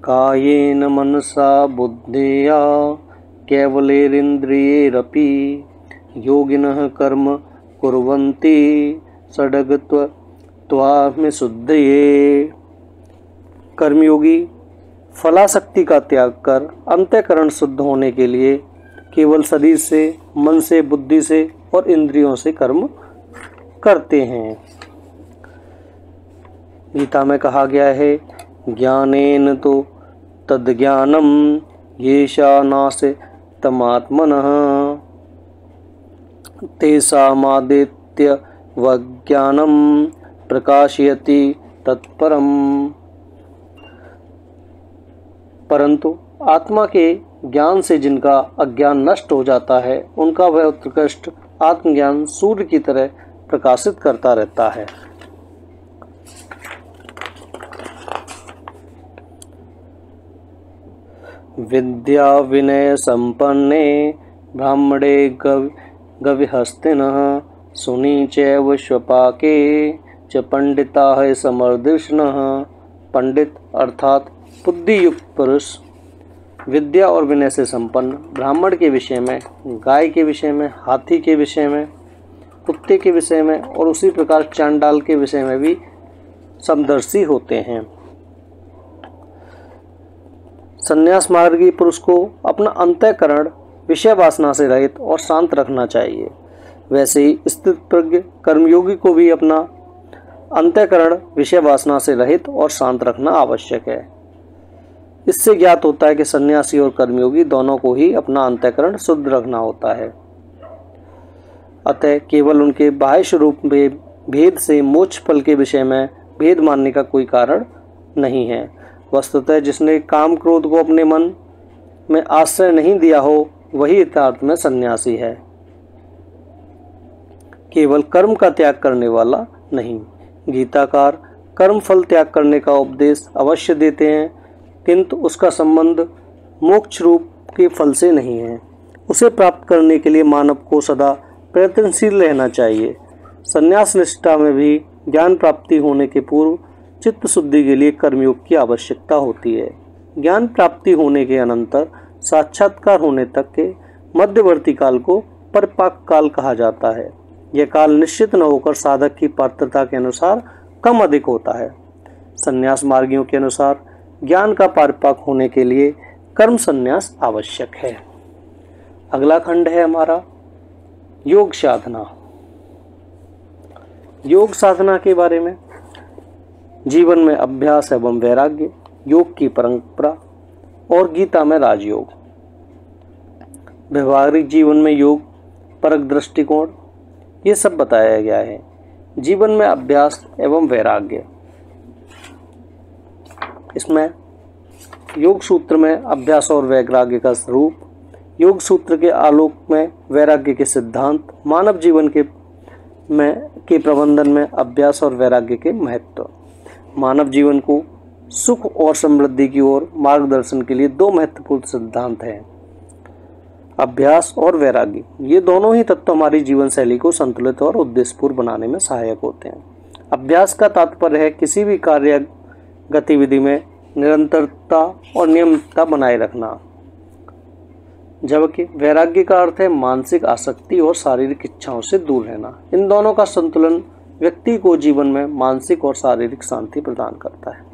कायेन मनसा बुद्धिया केवलैरिन्द्रियैरपि योगिनः कर्म कुर्वन्ति षडगत्वात्मशुद्धये। कर्मयोगी फलाशक्ति का त्याग कर अंतःकरण शुद्ध होने के लिए केवल शरीर से, मन से, बुद्धि से और इंद्रियों से कर्म करते हैं। गीता में कहा गया है, ज्ञानेन तो तद्ज्ञानम येषानास्य तमात्मनः तेषामादित्य वज्ञानम प्रकाशयति तत्परम। परंतु आत्मा के ज्ञान से जिनका अज्ञान नष्ट हो जाता है, उनका वह उत्कृष्ट आत्मज्ञान सूर्य की तरह प्रकाशित करता रहता है। विद्या विनय संपन्ने ब्राह्मणे गविहस्तिनः सुनी चैव स्वपाके च पंडिताः समर्दिष्णः। पंडित अर्थात बुद्धियुक्त पुरुष विद्या और विनय से संपन्न ब्राह्मण के विषय में, गाय के विषय में, हाथी के विषय में, कुत्ते के विषय में और उसी प्रकार चांडाल के विषय में भी समदर्शी होते हैं। संन्यास मार्गी पुरुष को अपना अंतःकरण विषय वासना से रहित और शांत रखना चाहिए। वैसे ही स्थित प्रज्ञ कर्मयोगी को भी अपना अंतःकरण विषय वासना से रहित और शांत रखना आवश्यक है। इससे ज्ञात होता है कि सन्यासी और कर्मयोगी दोनों को ही अपना अंतःकरण शुद्ध रखना होता है। अतः केवल उनके बाह्य स्वरूप में भेद से मोक्ष फल के विषय में भेद मानने का कोई कारण नहीं है। वस्तुतः जिसने काम क्रोध को अपने मन में आश्रय नहीं दिया हो वही यथार्थ में सन्यासी है, केवल कर्म का त्याग करने वाला नहीं। गीताकार कर्म फल त्याग करने का उपदेश अवश्य देते हैं, किंतु उसका संबंध मोक्ष रूप के फल से नहीं है। उसे प्राप्त करने के लिए मानव को सदा प्रयत्नशील रहना चाहिए। संन्यास निष्ठा में भी ज्ञान प्राप्ति होने के पूर्व चित्त शुद्धि के लिए कर्मयोग की आवश्यकता होती है। ज्ञान प्राप्ति होने के अनंतर साक्षात्कार होने तक के मध्यवर्ती काल को परिपाक काल कहा जाता है। यह काल निश्चित न होकर साधक की पात्रता के अनुसार कम अधिक होता है। संन्यास मार्गियों के अनुसार ज्ञान का परिपाक होने के लिए कर्म संन्यास आवश्यक है। अगला खंड है हमारा योग साधना। योग साधना के बारे में जीवन में अभ्यास एवं वैराग्य, योग की परंपरा और गीता में राजयोग। व्यवहारिक जीवन में योग, परक दृष्टिकोण, ये सब बताया गया है। जीवन में अभ्यास एवं वैराग्य, इसमें योग सूत्र में अभ्यास और वैराग्य का स्वरूप, योग सूत्र के आलोक में वैराग्य के सिद्धांत, मानव जीवन के प्रबंधन में अभ्यास और वैराग्य के महत्व। मानव जीवन को सुख और समृद्धि की ओर मार्गदर्शन के लिए दो महत्वपूर्ण सिद्धांत हैं, अभ्यास और वैराग्य। ये दोनों ही तत्व हमारी जीवन शैली को संतुलित और उद्देश्यपूर्ण बनाने में सहायक होते हैं। अभ्यास का तात्पर्य है किसी भी कार्य गतिविधि में निरंतरता और नियमितता बनाए रखना, जबकि वैराग्य का अर्थ है मानसिक आसक्ति और शारीरिक इच्छाओं से दूर रहना। इन दोनों का संतुलन व्यक्ति को जीवन में मानसिक और शारीरिक शांति प्रदान करता है।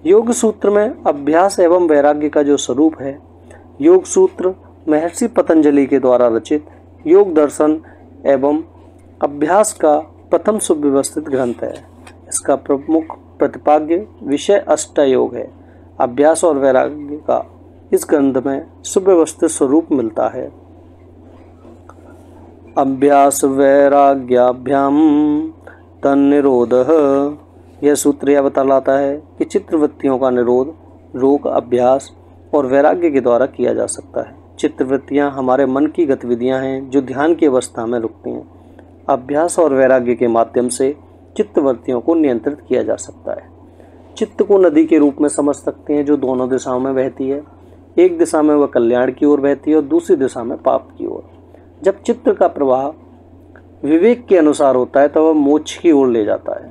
योग सूत्र में अभ्यास एवं वैराग्य का जो स्वरूप है, योग सूत्र महर्षि पतंजलि के द्वारा रचित योग दर्शन एवं अभ्यास का प्रथम सुव्यवस्थित ग्रंथ है। इसका प्रमुख प्रतिपाद्य विषय अष्टयोग है। अभ्यास और वैराग्य का इस ग्रंथ में सुव्यवस्थित स्वरूप मिलता है। अभ्यास वैराग्याभ्याम तन्निरोधः, यह सूत्र यह बतलाता है कि चित्तवृत्तियों का निरोध रोग, अभ्यास और वैराग्य के द्वारा किया जा सकता है। चित्तवृत्तियाँ हमारे मन की गतिविधियाँ हैं जो ध्यान की अवस्था में रुकती हैं। अभ्यास और वैराग्य के माध्यम से चित्तवृत्तियों को नियंत्रित किया जा सकता है। चित्त को नदी के रूप में समझ सकते हैं जो दोनों दिशाओं में बहती है। एक दिशा में वह कल्याण की ओर बहती है और दूसरी दिशा में पाप की ओर। जब चित्त का प्रवाह विवेक के अनुसार होता है तो वह मोक्ष की ओर ले जाता है,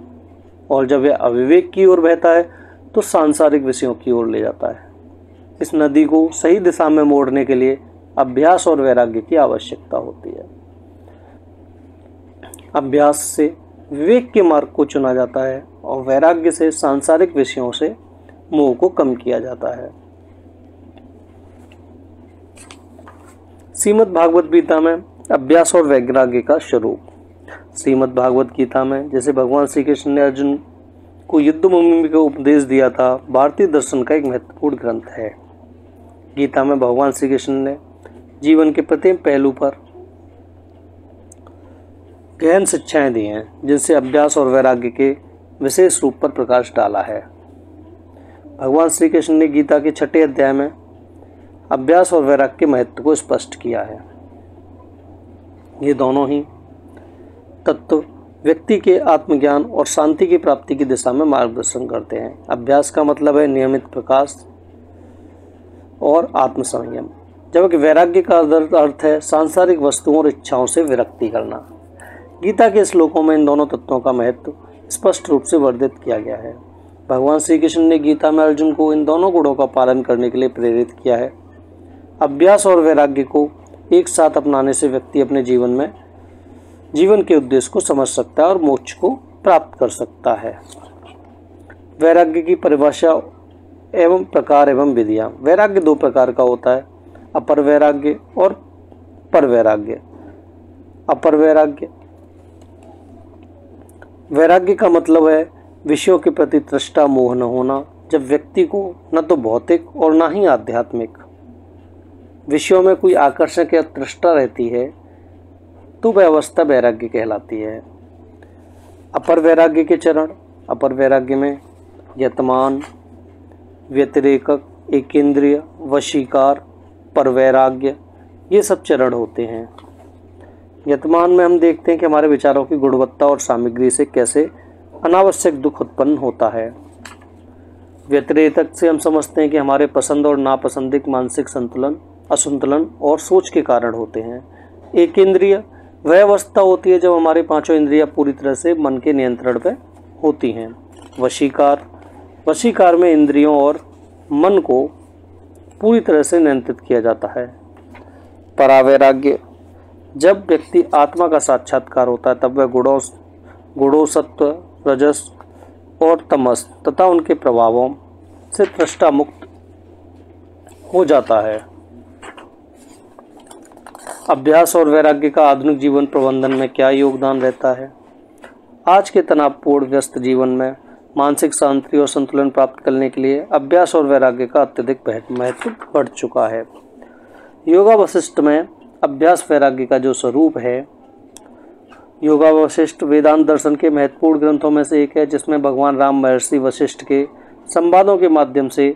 और जब यह अविवेक की ओर बहता है तो सांसारिक विषयों की ओर ले जाता है। इस नदी को सही दिशा में मोड़ने के लिए अभ्यास और वैराग्य की आवश्यकता होती है। अभ्यास से विवेक के मार्ग को चुना जाता है और वैराग्य से सांसारिक विषयों से मोह को कम किया जाता है। श्रीमद् भागवत गीता में अभ्यास और वैराग्य का स्वरूप। श्रीमद् भागवत गीता में जैसे भगवान श्री कृष्ण ने अर्जुन को युद्ध भूमि का उपदेश दिया था, भारतीय दर्शन का एक महत्वपूर्ण ग्रंथ है। गीता में भगवान श्री कृष्ण ने जीवन के प्रत्येक पहलू पर गहन शिक्षाएं दी हैं, जिनसे अभ्यास और वैराग्य के विशेष रूप पर प्रकाश डाला है। भगवान श्री कृष्ण ने गीता के 6 अध्याय में अभ्यास और वैराग्य के महत्व को स्पष्ट किया है। ये दोनों ही तत्व व्यक्ति के आत्मज्ञान और शांति की प्राप्ति की दिशा में मार्गदर्शन करते हैं। अभ्यास का मतलब है नियमित प्रकाश और आत्मसंयम, जबकि वैराग्य का अर्थ है सांसारिक वस्तुओं और इच्छाओं से विरक्ति करना। गीता के श्लोकों में इन दोनों तत्वों का महत्व स्पष्ट रूप से वर्णित किया गया है। भगवान श्री कृष्ण ने गीता में अर्जुन को इन दोनों गुणों का पालन करने के लिए प्रेरित किया है। अभ्यास और वैराग्य को एक साथ अपनाने से व्यक्ति अपने जीवन के उद्देश्य को समझ सकता है और मोक्ष को प्राप्त कर सकता है। वैराग्य की परिभाषा एवं प्रकार एवं विधियाँ। वैराग्य 2 प्रकार का होता है, अपर वैराग्य और पर वैराग्य। अपर वैराग्य, वैराग्य का मतलब है विषयों के प्रति तृष्णा मोह न होना। जब व्यक्ति को न तो भौतिक और न ही आध्यात्मिक विषयों में कोई आकर्षण या तृष्णा रहती है तो वह अवस्था वैराग्य कहलाती है। अपर वैराग्य के चरण। अपर वैराग्य में यतमान, व्यतिरेकक, एकेंद्रिय, वशीकार, परवैराग्य, ये सब चरण होते हैं। यतमान में हम देखते हैं कि हमारे विचारों की गुणवत्ता और सामग्री से कैसे अनावश्यक दुख उत्पन्न होता है। व्यतिरेकक से हम समझते हैं कि हमारे पसंद और नापसंद मानसिक संतुलन, असंतुलन और सोच के कारण होते हैं। एकेंद्रिय वह अवस्था होती है जब हमारे 5 इंद्रियां पूरी तरह से मन के नियंत्रण में होती हैं। वशीकार, वशीकार में इंद्रियों और मन को पूरी तरह से नियंत्रित किया जाता है। परावैराग्य। जब व्यक्ति आत्मा का साक्षात्कार होता है तब वह गुणों सत्व, रजस और तमस तथा उनके प्रभावों से तृष्णा मुक्त हो जाता है। अभ्यास और वैराग्य का आधुनिक जीवन प्रबंधन में क्या योगदान रहता है? आज के तनावपूर्ण व्यस्त जीवन में मानसिक शांति और संतुलन प्राप्त करने के लिए अभ्यास और वैराग्य का अत्यधिक महत्व बढ़ चुका है। योगा वशिष्ठ में अभ्यास वैराग्य का जो स्वरूप है, योगा वशिष्ठ वेदांत दर्शन के महत्वपूर्ण ग्रंथों में से एक है, जिसमें भगवान राम महर्षि वशिष्ठ के संवादों के माध्यम से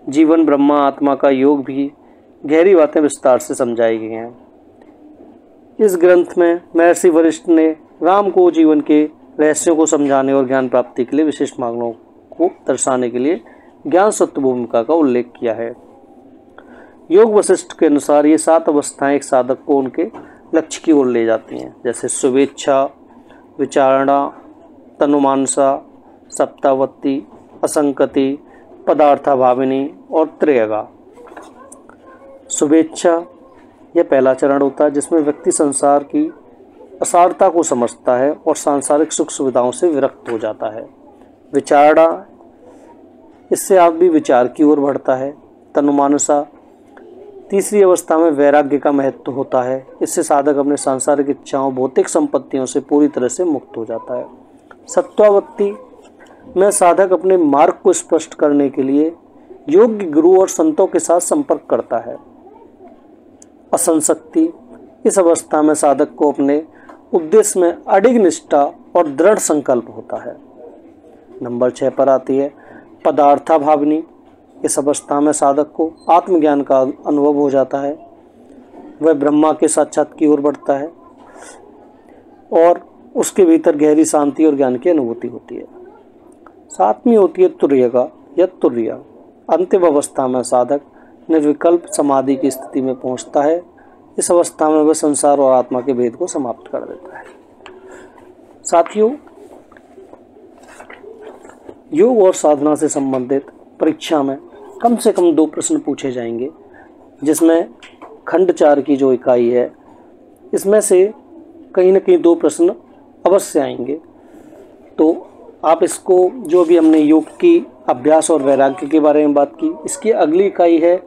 जीवन, ब्रह्मा, आत्मा का योग भी गहरी बातें विस्तार से समझाई गई हैं। इस ग्रंथ में महर्षि वशिष्ठ ने राम को जीवन के रहस्यों को समझाने और ज्ञान प्राप्ति के लिए विशिष्ट मार्गों को दर्शाने के लिए ज्ञान सत्व भूमिका का उल्लेख किया है। योग वशिष्ठ के अनुसार ये 7 अवस्थाएं एक साधक को उनके लक्ष्य की ओर ले जाती हैं, जैसे शुभेच्छा, विचारणा, तनुमानसा, सप्तावत्ति, असंकति, पदार्थाभाविनी और त्रियगा। शुभेच्छा यह पहला चरण होता है, जिसमें व्यक्ति संसार की असारता को समझता है और सांसारिक सुख सुविधाओं से विरक्त हो जाता है। विचारणा, इससे आदमी विचार की ओर बढ़ता है। तनुमानसा, तीसरी अवस्था में वैराग्य का महत्व होता है। इससे साधक अपने सांसारिक इच्छाओं, भौतिक संपत्तियों से पूरी तरह से मुक्त हो जाता है। सत्वावत्ति में साधक अपने मार्ग को स्पष्ट करने के लिए योग्य गुरु और संतों के साथ संपर्क करता है। असंशक्ति, इस अवस्था में साधक को अपने उद्देश्य में अडिग निष्ठा और दृढ़ संकल्प होता है। नंबर 6 पर आती है पदार्थाभाविनी। इस अवस्था में साधक को आत्मज्ञान का अनुभव हो जाता है। वह ब्रह्मा के साक्षात की ओर बढ़ता है और उसके भीतर गहरी शांति और ज्ञान की अनुभूति होती है। 7वीं होती है तुर्यगा या तुर्या। अंतिम अवस्था में साधक निर्विकल्प समाधि की स्थिति में पहुंचता है। इस अवस्था में वह संसार और आत्मा के भेद को समाप्त कर देता है। साथियों, योग और साधना से संबंधित परीक्षा में कम से कम 2 प्रश्न पूछे जाएंगे, जिसमें खंड 4 की जो इकाई है इसमें से कहीं न कहीं 2 प्रश्न अवश्य आएंगे। तो आप इसको, जो भी हमने योग की अभ्यास और वैराग्य के बारे में बात की, इसकी अगली इकाई है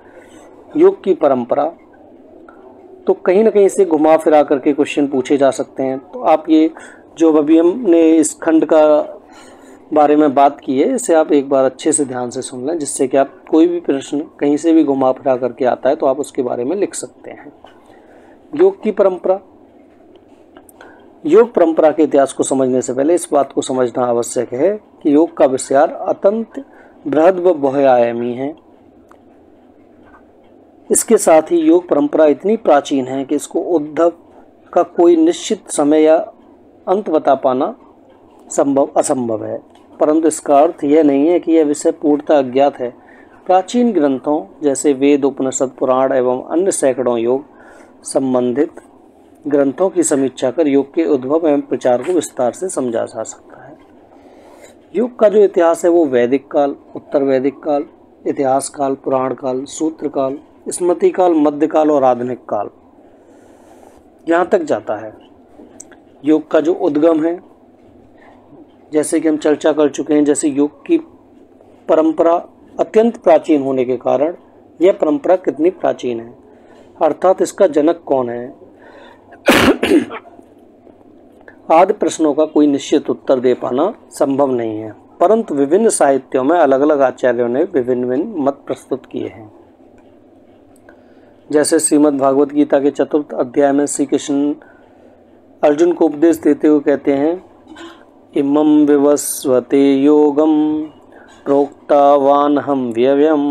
योग की परंपरा। तो कहीं ना कहीं से घुमा फिरा करके क्वेश्चन पूछे जा सकते हैं। तो आप ये जो अभी हमने इस खंड का बारे में बात की है, इसे आप एक बार अच्छे से ध्यान से सुन लें, जिससे कि आप कोई भी प्रश्न कहीं से भी घुमा फिरा करके आता है तो आप उसके बारे में लिख सकते हैं। योग की परंपरा। योग परंपरा के इतिहास को समझने से पहले इस बात को समझना आवश्यक है कि योग का विस्तार अत्यंत बृहद व बहुआयामी है। इसके साथ ही योग परंपरा इतनी प्राचीन है कि इसको उद्भव का कोई निश्चित समय या अंत बता पाना असंभव है, परंतु इसका अर्थ यह नहीं है कि यह विषय पूर्णतः अज्ञात है। प्राचीन ग्रंथों जैसे वेद, उपनिषद, पुराण एवं अन्य सैकड़ों योग संबंधित ग्रंथों की समीक्षा कर योग के उद्भव एवं प्रचार को विस्तार से समझा जा सकता है। योग का जो इतिहास है वो वैदिक काल, उत्तर वैदिक काल, इतिहास काल, पुराण काल, सूत्र काल, स्मृति काल, मध्यकाल और आधुनिक काल, यहाँ तक जाता है। योग का जो उद्गम है, जैसे कि हम चर्चा कर चुके हैं, जैसे योग की परंपरा अत्यंत प्राचीन होने के कारण यह परंपरा कितनी प्राचीन है, अर्थात इसका जनक कौन है, आदि प्रश्नों का कोई निश्चित उत्तर दे पाना संभव नहीं है, परंतु विभिन्न साहित्यों में अलग अलग आचार्यों ने विभिन्न मत प्रस्तुत किए हैं। जैसे श्रीमद् भागवत गीता के 4th अध्याय में श्री कृष्ण अर्जुन को उपदेश देते हुए कहते हैं, इमं विवस्वते योगम प्रोक्तावान हम व्यव्यम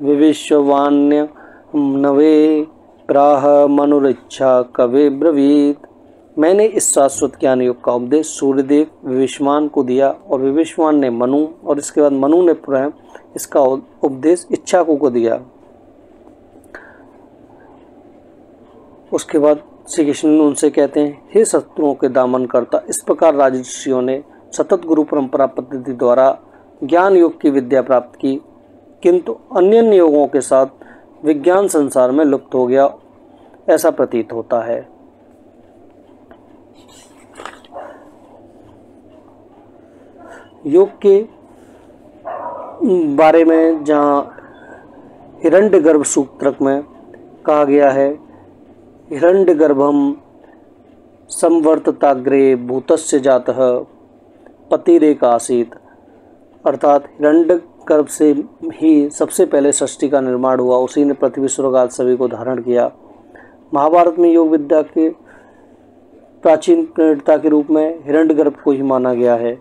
विविश्ववान्य नवे प्राह मनुरिच्छा कवे ब्रवीत। मैंने इस शाश्वत ज्ञान योग का उपदेश सूर्यदेव विविश्वान को दिया और विविश्वान ने मनु, और इसके बाद मनु ने पुनः इसका उपदेश इच्छाकू को दिया। उसके बाद श्री कृष्ण उनसे कहते हैं, हे शत्रुओं के दामन करता, इस प्रकार राजर्षियों ने सतत गुरु परंपरा पद्धति द्वारा ज्ञान योग की विद्या प्राप्त की, किंतु अन्य योगों के साथ विज्ञान संसार में लुप्त हो गया, ऐसा प्रतीत होता है। योग के बारे में जहाँ हिरण्यगर्भ सूत्रक में कहा गया है, हिरण्यगर्भम संवर्तताग्रे भूतस्य जातः पतिरेक आसीत, अर्थात हिरण्यगर्भ से ही सबसे पहले सृष्टि का निर्माण हुआ, उसी ने पृथ्वी स्वर्ग आदि सभी को धारण किया। महाभारत में योग विद्या के प्राचीन प्रेरणा के रूप में हिरण्यगर्भ को ही माना गया है।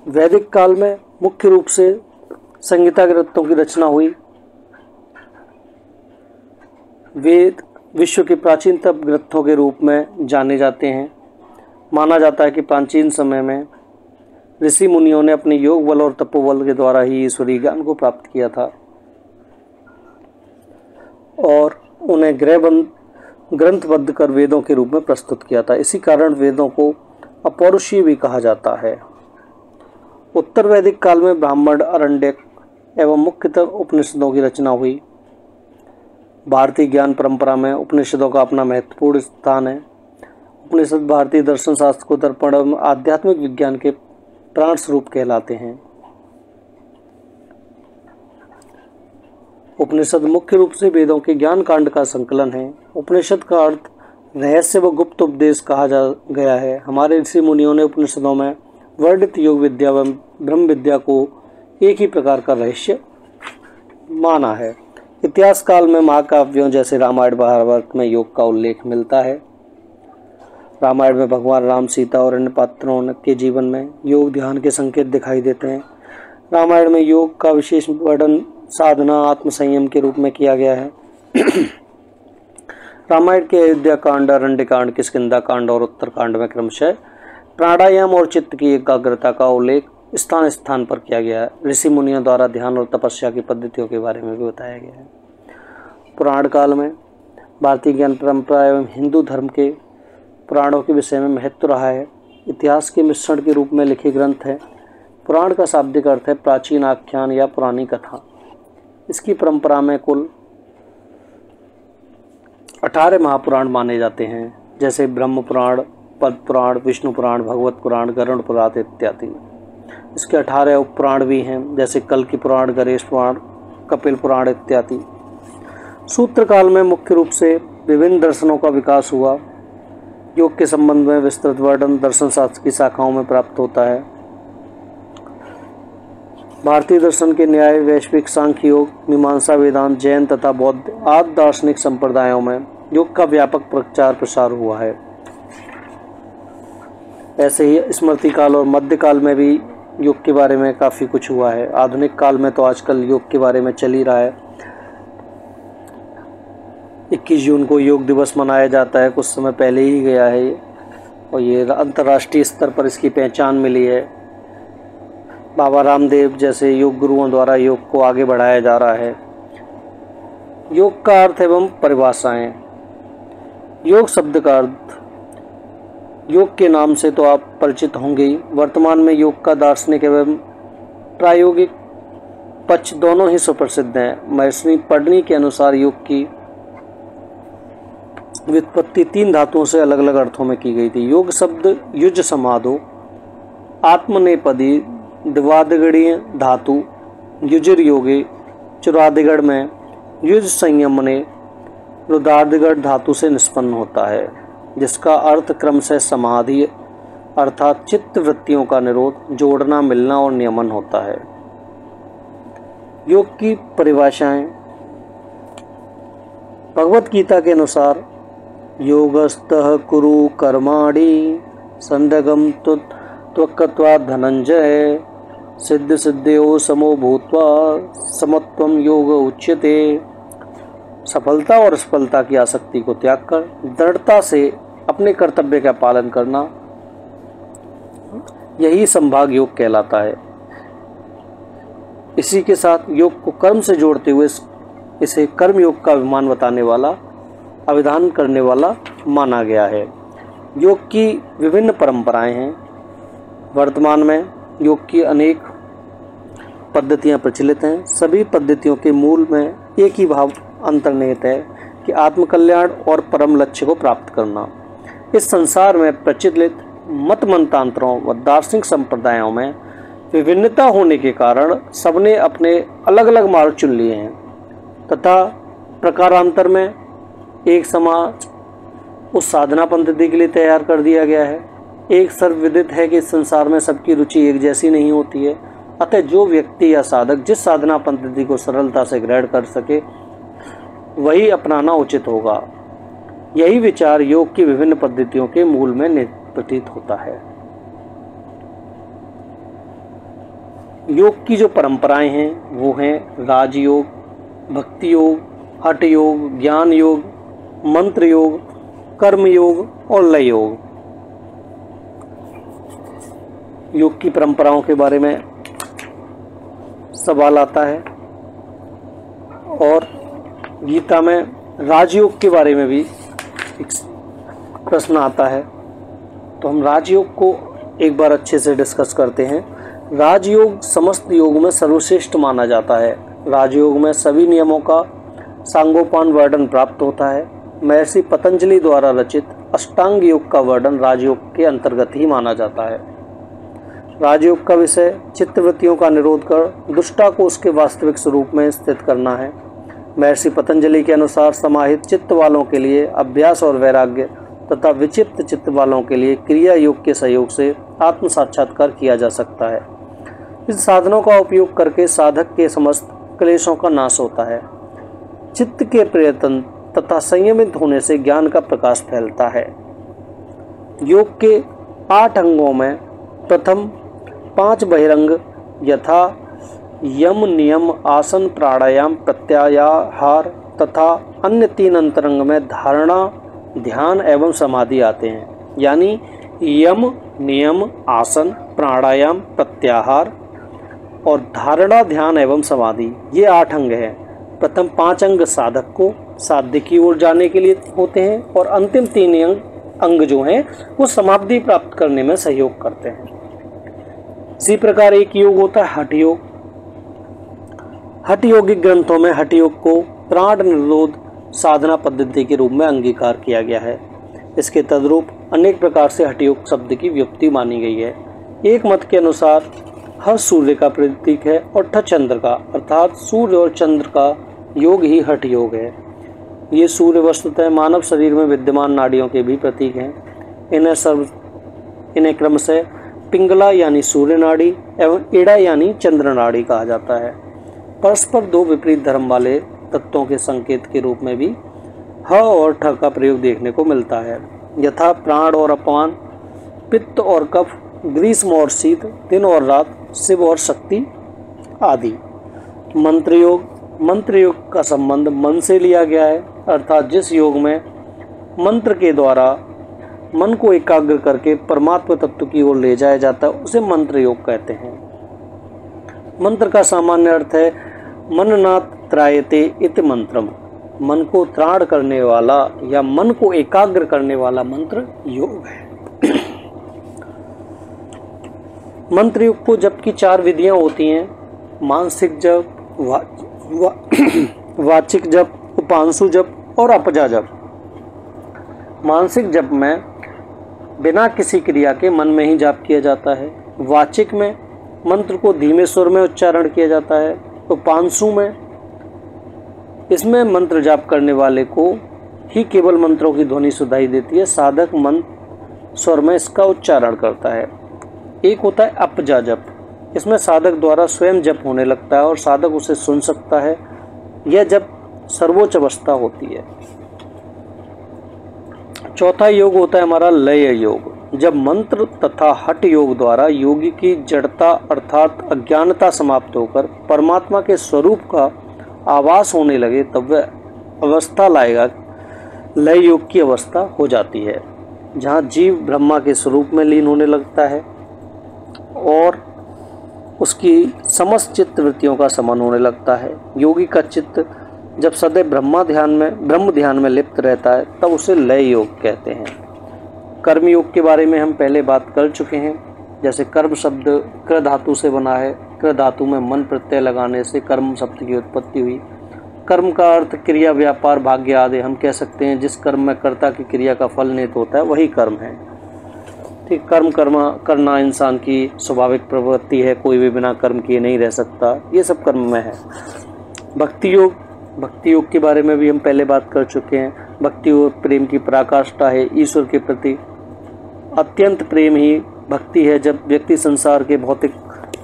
वैदिक काल में मुख्य रूप से संहिता ग्रंथों की रचना हुई। वेद विश्व के प्राचीनतम ग्रंथों के रूप में जाने जाते हैं। माना जाता है कि प्राचीन समय में ऋषि मुनियों ने अपने योग बल और तपोबल के द्वारा ही ईश्वरीय ज्ञान को प्राप्त किया था और उन्हें ग्रंथबद्ध कर वेदों के रूप में प्रस्तुत किया था। इसी कारण वेदों को अपौरुषीय भी कहा जाता है। उत्तर वैदिक काल में ब्राह्मण, आरण्यक एवं मुख्यतः उपनिषदों की रचना हुई। भारतीय ज्ञान परंपरा में उपनिषदों का अपना महत्वपूर्ण स्थान है। उपनिषद भारतीय दर्शन शास्त्र को दर्पण एवं आध्यात्मिक विज्ञान के प्राण स्वरूप कहलाते हैं। उपनिषद मुख्य रूप से वेदों के ज्ञान कांड का संकलन है। उपनिषद का अर्थ रहस्य व गुप्त उपदेश कहा जा गया है। हमारे ऋषि मुनियों ने उपनिषदों में वर्णित योग विद्या एवं ब्रह्म विद्या को एक ही प्रकार का रहस्य माना है। इतिहास काल में महाकाव्यों जैसे रामायण महाभारत में योग का उल्लेख मिलता है। रामायण में भगवान राम, सीता और अन्य पात्रों के जीवन में योग ध्यान के संकेत दिखाई देते हैं। रामायण में योग का विशेष वर्णन साधना, आत्मसंयम के रूप में किया गया है। रामायण के अयोध्या कांड, अरण्य कांड, किष्किंधा कांड और उत्तर कांड में क्रमशः प्राणायाम और चित्त की एकाग्रता का उल्लेख स्थान स्थान पर किया गया है। ऋषि मुनियों द्वारा ध्यान और तपस्या की पद्धतियों के बारे में भी बताया गया है। पुराण काल में भारतीय ज्ञान परंपरा एवं हिंदू धर्म के पुराणों के विषय में महत्व रहा है। इतिहास के मिश्रण के रूप में लिखे ग्रंथ है। पुराण का शाब्दिक अर्थ है प्राचीन आख्यान या पुरानी कथा। इसकी परंपरा में कुल 18 महापुराण माने जाते हैं, जैसे ब्रह्म पुराण, पद्म पुराण, विष्णु पुराण, भगवत पुराण, गरुड़ पुराण इत्यादि। इसके 18 उपपुराण भी हैं, जैसे कल्कि पुराण, गणेश पुराण, कपिल पुराण इत्यादि। सूत्र काल में मुख्य रूप से विभिन्न दर्शनों का विकास हुआ। योग के संबंध में विस्तृत वर्णन दर्शन शास्त्र की शाखाओं में प्राप्त होता है। भारतीय दर्शन के न्याय, वैश्विक सांख्य योग, मीमांसा, वेदांत, जैन तथा बौद्ध आदि दार्शनिक संप्रदायों में योग का व्यापक प्रचार प्रसार हुआ है। ऐसे ही स्मृति काल और मध्यकाल में भी योग के बारे में काफ़ी कुछ हुआ है। आधुनिक काल में तो आजकल योग के बारे में चल ही रहा है। 21 जून को योग दिवस मनाया जाता है, कुछ समय पहले ही गया है और ये अंतर्राष्ट्रीय स्तर पर इसकी पहचान मिली है। बाबा रामदेव जैसे योग गुरुओं द्वारा योग को आगे बढ़ाया जा रहा है। योग का अर्थ एवं परिभाषाएं। योग शब्द का अर्थ, योग के नाम से तो आप परिचित होंगे ही। वर्तमान में योग का दार्शनिक एवं प्रायोगिक पक्ष दोनों ही सुप्रसिद्ध हैं। महर्षि पढ़नी के अनुसार योग की व्युत्पत्ति 3 धातुओं से अलग अलग अर्थों में की गई थी। योग शब्द युज समाधो, आत्मनेपदी, द्वादिगणीय धातु युजिर योगे, चुरादिगढ़ में युज संयमने, रुदादिगढ़ धातु से निष्पन्न होता है, जिसका अर्थ क्रमशः समाधि अर्थात चित्त वृत्तियों का निरोध, जोड़ना, मिलना और नियमन होता है। योग की परिभाषाएं। भगवत गीता के अनुसार योगस्तः कुरु कर्माणि संदगम त्वक्त्वा धनंजय सिद्ध सिद्धयो समो भूत्वा समत्वम योग उच्यते। सफलता और असफलता की आसक्ति को त्याग कर दृढ़ता से अपने कर्तव्य का पालन करना, यही संभाग योग कहलाता है। इसी के साथ योग को कर्म से जोड़ते हुए इसे कर्म योग का अभिमान बताने वाला, अभिधान करने वाला माना गया है। योग की विभिन्न परंपराएं हैं। वर्तमान में योग की अनेक पद्धतियाँ प्रचलित हैं, सभी पद्धतियों के मूल में एक ही भाव अंतर्निहित है कि आत्मकल्याण और परम लक्ष्य को प्राप्त करना। इस संसार में प्रचलित मत मंतांतरों व दार्शनिक संप्रदायों में विभिन्नता होने के कारण सबने अपने अलग अलग मार्ग चुन लिए हैं तथा प्रकारांतर में एक समाज उस साधना पद्धति के लिए तैयार कर दिया गया है। एक सर्वविदित है कि इस संसार में सबकी रुचि एक जैसी नहीं होती है, अतः जो व्यक्ति या साधक जिस साधना पद्धति को सरलता से ग्रहण कर सके वही अपनाना उचित होगा। यही विचार योग की विभिन्न पद्धतियों के मूल में प्रतीत होता है। योग की जो परंपराएं हैं वो हैं राजयोग, भक्ति योग, हठ योग, ज्ञान योग, मंत्र योग, कर्म योग और लय योग। योग की परंपराओं के बारे में सवाल आता है और गीता में राजयोग के बारे में भी एक प्रश्न आता है, तो हम राजयोग को एक बार अच्छे से डिस्कस करते हैं। राजयोग समस्त योग में सर्वश्रेष्ठ माना जाता है। राजयोग में सभी नियमों का सांगोपांग वर्णन प्राप्त होता है। महर्षि पतंजलि द्वारा रचित अष्टांग योग का वर्णन राजयोग के अंतर्गत ही माना जाता है। राजयोग का विषय चित्तवृत्तियों का निरोध कर दुष्टा को उसके वास्तविक स्वरूप में स्थित करना है। महर्षि पतंजलि के अनुसार समाहित चित्त वालों के लिए अभ्यास और वैराग्य तथा विक्षिप्त चित्त वालों के लिए क्रिया योग के सहयोग से आत्म साक्षात्कार किया जा सकता है। इन साधनों का उपयोग करके साधक के समस्त क्लेशों का नाश होता है। चित्त के प्रयत्न तथा संयमित होने से ज्ञान का प्रकाश फैलता है। योग के 8 अंगों में प्रथम 5 बहिरंग यथा यम, नियम, आसन, प्राणायाम, प्रत्याहार तथा अन्य 3 अंतरंग में धारणा, ध्यान एवं समाधि आते हैं। यानी यम, नियम, आसन, प्राणायाम, प्रत्याहार और धारणा, ध्यान एवं समाधि, ये 8 अंग हैं। प्रथम 5 अंग साधक को साध्य की ओर जाने के लिए होते हैं और अंतिम 3 अंग जो हैं वो समाधि प्राप्त करने में सहयोग करते हैं। इसी प्रकार एक योग होता है हठ योग। हठ योगिक ग्रंथों में हठ योग को प्राण निरोध साधना पद्धति के रूप में अंगीकार किया गया है। इसके तद्रूप अनेक प्रकार से हठ योग शब्द की व्युत्पत्ति मानी गई है। एक मत के अनुसार हर सूर्य का प्रतीक है और ठ चंद्र का, अर्थात सूर्य और चंद्र का योग ही हठ योग है। ये सूर्य वस्तुतः मानव शरीर में विद्यमान नाड़ियों के भी प्रतीक हैं। इन्हें क्रमशः पिंगला यानी सूर्य नाड़ी एवं इड़ा यानी चंद्र नाड़ी कहा जाता है। परस्पर 2 विपरीत धर्म वाले तत्वों के संकेत के रूप में भी ह और ठ का प्रयोग देखने को मिलता है, यथा प्राण और अपान, पित्त और कफ, ग्रीष्म और शीत, दिन और रात, शिव और शक्ति आदि। मंत्र योग का संबंध मन से लिया गया है, अर्थात जिस योग में मंत्र के द्वारा मन को एकाग्र करके परमात्मा तत्व की ओर ले जाया जाता है उसे मंत्र योग कहते हैं। मंत्र का सामान्य अर्थ है मननात् त्रायते इति मंत्रम, मन को त्राण करने वाला या मन को एकाग्र करने वाला मंत्र योग है। मंत्र योग को जप की 4 विधियां होती हैं, मानसिक जप, वाचिक जप, उपांशु जप और अपजा जप। मानसिक जप में बिना किसी क्रिया के मन में ही जाप किया जाता है। वाचिक में मंत्र को धीमे स्वर में उच्चारण किया जाता है। उपांशु में इसमें मंत्र जाप करने वाले को ही केवल मंत्रों की ध्वनि सुनाई देती है, साधक मन स्वर में इसका उच्चारण करता है। एक होता है अपजा जप, इसमें साधक द्वारा स्वयं जप होने लगता है और साधक उसे सुन सकता है। यह जप सर्वोच्च अवस्था होती है। चौथा योग होता है हमारा लय योग, जब मंत्र तथा हठ योग द्वारा योगी की जड़ता अर्थात अज्ञानता समाप्त होकर परमात्मा के स्वरूप का आभास होने लगे तब वह अवस्था लाएगा लय योग की अवस्था हो जाती है, जहाँ जीव ब्रह्मा के स्वरूप में लीन होने लगता है और उसकी समस्त चित्त वृत्तियों का समन होने लगता है। योगी का चित्त जब सदैव ब्रह्म ध्यान में लिप्त रहता है तब उसे लय योग कहते हैं। कर्म योग के बारे में हम पहले बात कर चुके हैं। जैसे कर्म शब्द क्र धातु से बना है, क्र धातु में मन प्रत्यय लगाने से कर्म शब्द की उत्पत्ति हुई। कर्म का अर्थ क्रिया, व्यापार, भाग्य आदि। हम कह सकते हैं जिस कर्म में कर्ता की क्रिया का फल निहित होता है वही कर्म है। ठीक, कर्म करना इंसान की स्वाभाविक प्रवृत्ति है, कोई भी बिना कर्म किए नहीं रह सकता, ये सब कर्म में है। भक्ति योग के बारे में भी हम पहले बात कर चुके हैं। भक्ति योग प्रेम की पराकाष्ठा है। ईश्वर के प्रति अत्यंत प्रेम ही भक्ति है। जब व्यक्ति संसार के भौतिक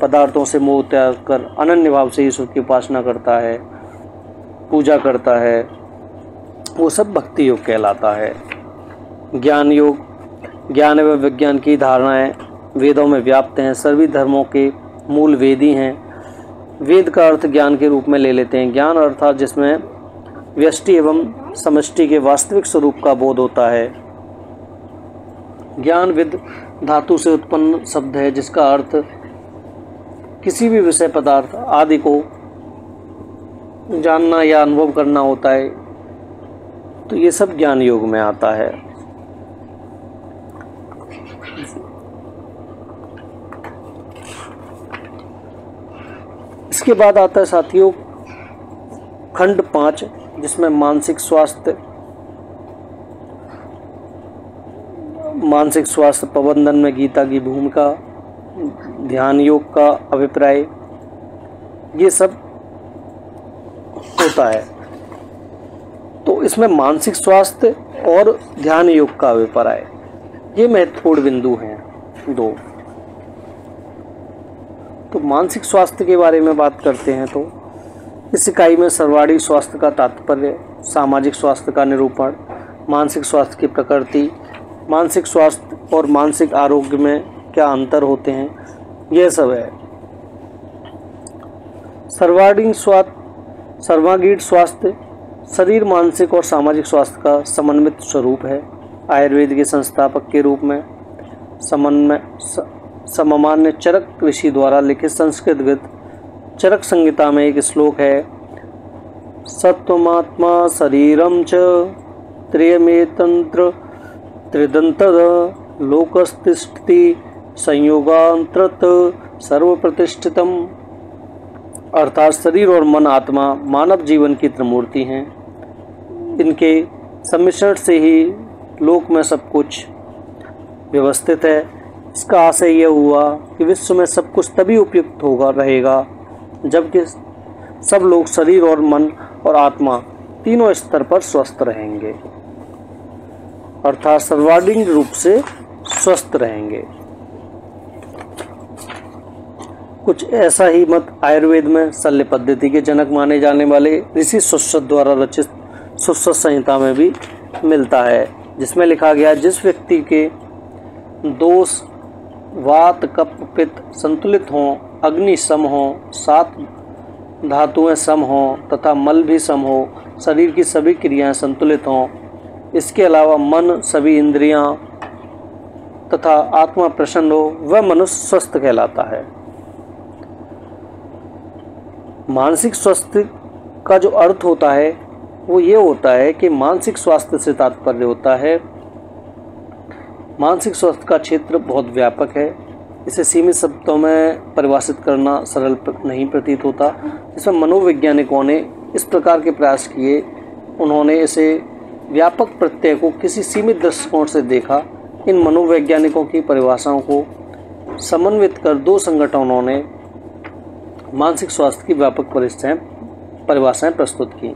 पदार्थों से मोह त्याग कर अनन्य भाव से ईश्वर की उपासना करता है, पूजा करता है, वो सब भक्ति योग कहलाता है। ज्ञान योग, ज्ञान एवं विज्ञान की धारणाएं वेदों में व्याप्त हैं। सभी धर्मों के मूल वेद ही हैं। वेद का अर्थ ज्ञान के रूप में ले लेते हैं। ज्ञान अर्थात जिसमें व्यष्टि एवं समष्टि के वास्तविक स्वरूप का बोध होता है। ज्ञान विद धातु से उत्पन्न शब्द है जिसका अर्थ किसी भी विषय, पदार्थ आदि को जानना या अनुभव करना होता है। तो ये सब ज्ञान योग में आता है। इसके बाद आता है साथियों खंड 5, जिसमें मानसिक स्वास्थ्य प्रबंधन में गीता की भूमिका, ध्यान योग का अभिप्राय, ये सब होता है। तो इसमें मानसिक स्वास्थ्य और ध्यान योग का अभिप्राय, ये महत्वपूर्ण बिंदु हैं दो। तो मानसिक स्वास्थ्य के बारे में बात करते हैं तो इस इकाई में सर्वांगीण स्वास्थ्य का तात्पर्य, सामाजिक स्वास्थ्य का निरूपण, मानसिक स्वास्थ्य की प्रकृति, मानसिक स्वास्थ्य और मानसिक आरोग्य में क्या अंतर होते हैं, यह सब है। सर्वांगीण स्वास्थ्य शरीर, मानसिक और सामाजिक स्वास्थ्य का समन्वित स्वरूप है। आयुर्वेद के संस्थापक के रूप में सममान्य चरक ऋषि द्वारा लिखित संस्कृत गीत चरक संहिता में एक श्लोक है, सत्वमात्मा शरीरम च त्रयमेतंत्र त्रिदंतद लोकस्तिष्ठति संयोगांतरत सर्व प्रतिष्ठितम। अर्थात शरीर और मन, आत्मा मानव जीवन की त्रिमूर्ति हैं। इनके सम्मिश्रण से ही लोक में सब कुछ व्यवस्थित है। इसका आशय यह हुआ कि विश्व में सब कुछ तभी उपयुक्त रहेगा जबकि सब लोग शरीर और मन और आत्मा तीनों स्तर पर स्वस्थ रहेंगे, अर्थात सर्वांगीण रूप से स्वस्थ रहेंगे। कुछ ऐसा ही मत आयुर्वेद में शल्य पद्धति के जनक माने जाने वाले ऋषि सुश्रुत द्वारा रचित सुश्रुत संहिता में भी मिलता है, जिसमें लिखा गया, जिस व्यक्ति के दोष वात, कफ, पित्त संतुलित हों, अग्नि सम हो, 7 धातुएं सम हों तथा मल भी सम हो, शरीर की सभी क्रियाएं संतुलित हों, इसके अलावा मन, सभी इंद्रियां तथा आत्मा प्रसन्न हो, वह मनुष्य स्वस्थ कहलाता है। मानसिक स्वास्थ्य का जो अर्थ होता है वो ये होता है कि मानसिक स्वास्थ्य से तात्पर्य होता है, मानसिक स्वास्थ्य का क्षेत्र बहुत व्यापक है। इसे सीमित शब्दों में परिभाषित करना सरल नहीं प्रतीत होता। इसमें मनोवैज्ञानिकों ने इस प्रकार के प्रयास किए। उन्होंने इसे व्यापक प्रत्यय को किसी सीमित दृष्टिकोण से देखा। इन मनोवैज्ञानिकों की परिभाषाओं को समन्वित कर 2 संगठनों ने मानसिक स्वास्थ्य की व्यापक परिभाषाएं प्रस्तुत की।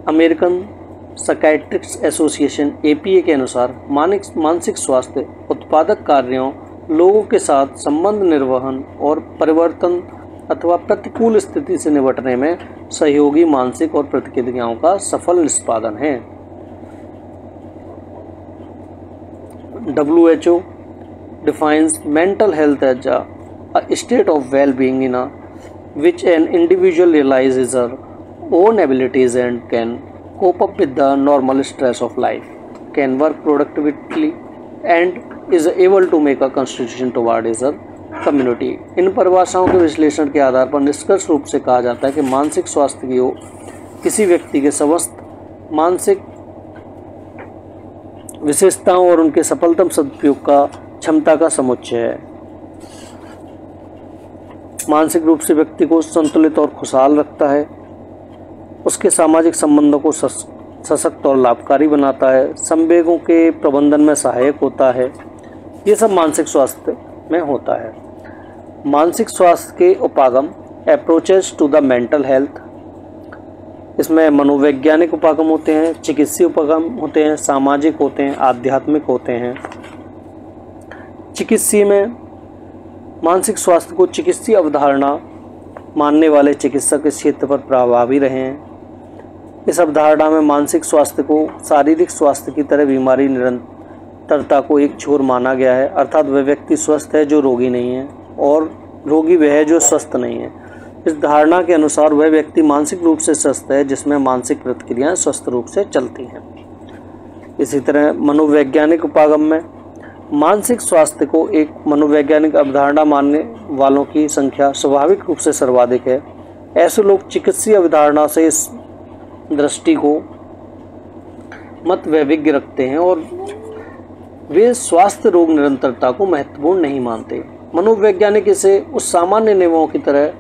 अमेरिकन साइकियाट्रिस्ट एसोसिएशन APA के अनुसार मानसिक स्वास्थ्य उत्पादक कार्यों, लोगों के साथ संबंध निर्वहन और परिवर्तन अथवा प्रतिकूल स्थिति से निपटने में सहयोगी मानसिक और प्रतिक्रियाओं का सफल निष्पादन है। WHO defines mental health as a state of well-being in which an individual realizes her own abilities and can cope up with the normal stress of life, can work productively and is able to make a contribution toward his community। इन परिभाषाओं के विश्लेषण के आधार पर निष्कर्ष रूप से कहा जाता है कि मानसिक स्वास्थ्य की किसी व्यक्ति के समस्त मानसिक विशेषताओं और उनके सफलतम सदुपयोग का क्षमता का समुच्चय है। मानसिक रूप से व्यक्ति को संतुलित और खुशहाल रखता है, उसके सामाजिक संबंधों को सशक्त और लाभकारी बनाता है, संवेगों के प्रबंधन में सहायक होता है। ये सब मानसिक स्वास्थ्य में होता है। मानसिक स्वास्थ्य के उपागम, approaches to the mental health, इसमें मनोवैज्ञानिक उपागम होते हैं, चिकित्सीय उपागम होते हैं, सामाजिक होते हैं, आध्यात्मिक होते हैं। चिकित्सीय में मानसिक स्वास्थ्य को चिकित्सीय अवधारणा मानने वाले चिकित्सक इस क्षेत्र पर प्रभावी रहे हैं। इस अवधारणा में मानसिक स्वास्थ्य को शारीरिक स्वास्थ्य की तरह बीमारी निरंतरता को एक छोर माना गया है, अर्थात वह व्यक्ति स्वस्थ है जो रोगी नहीं है और रोगी वह है जो स्वस्थ नहीं है। इस धारणा के अनुसार वह व्यक्ति मानसिक रूप से स्वस्थ है जिसमें मानसिक प्रतिक्रियाएं स्वस्थ रूप से चलती हैं। इसी तरह मनोवैज्ञानिक उपागम में मानसिक स्वास्थ्य को एक मनोवैज्ञानिक अवधारणा मानने वालों की संख्या स्वाभाविक रूप से सर्वाधिक है। ऐसे लोग चिकित्सीय अवधारणा से इस दृष्टि को मत वैविध्य रखते हैं और वे स्वास्थ्य रोग निरंतरता को महत्वपूर्ण नहीं मानते। मनोवैज्ञानिक इसे उस सामान्य नियमों की तरह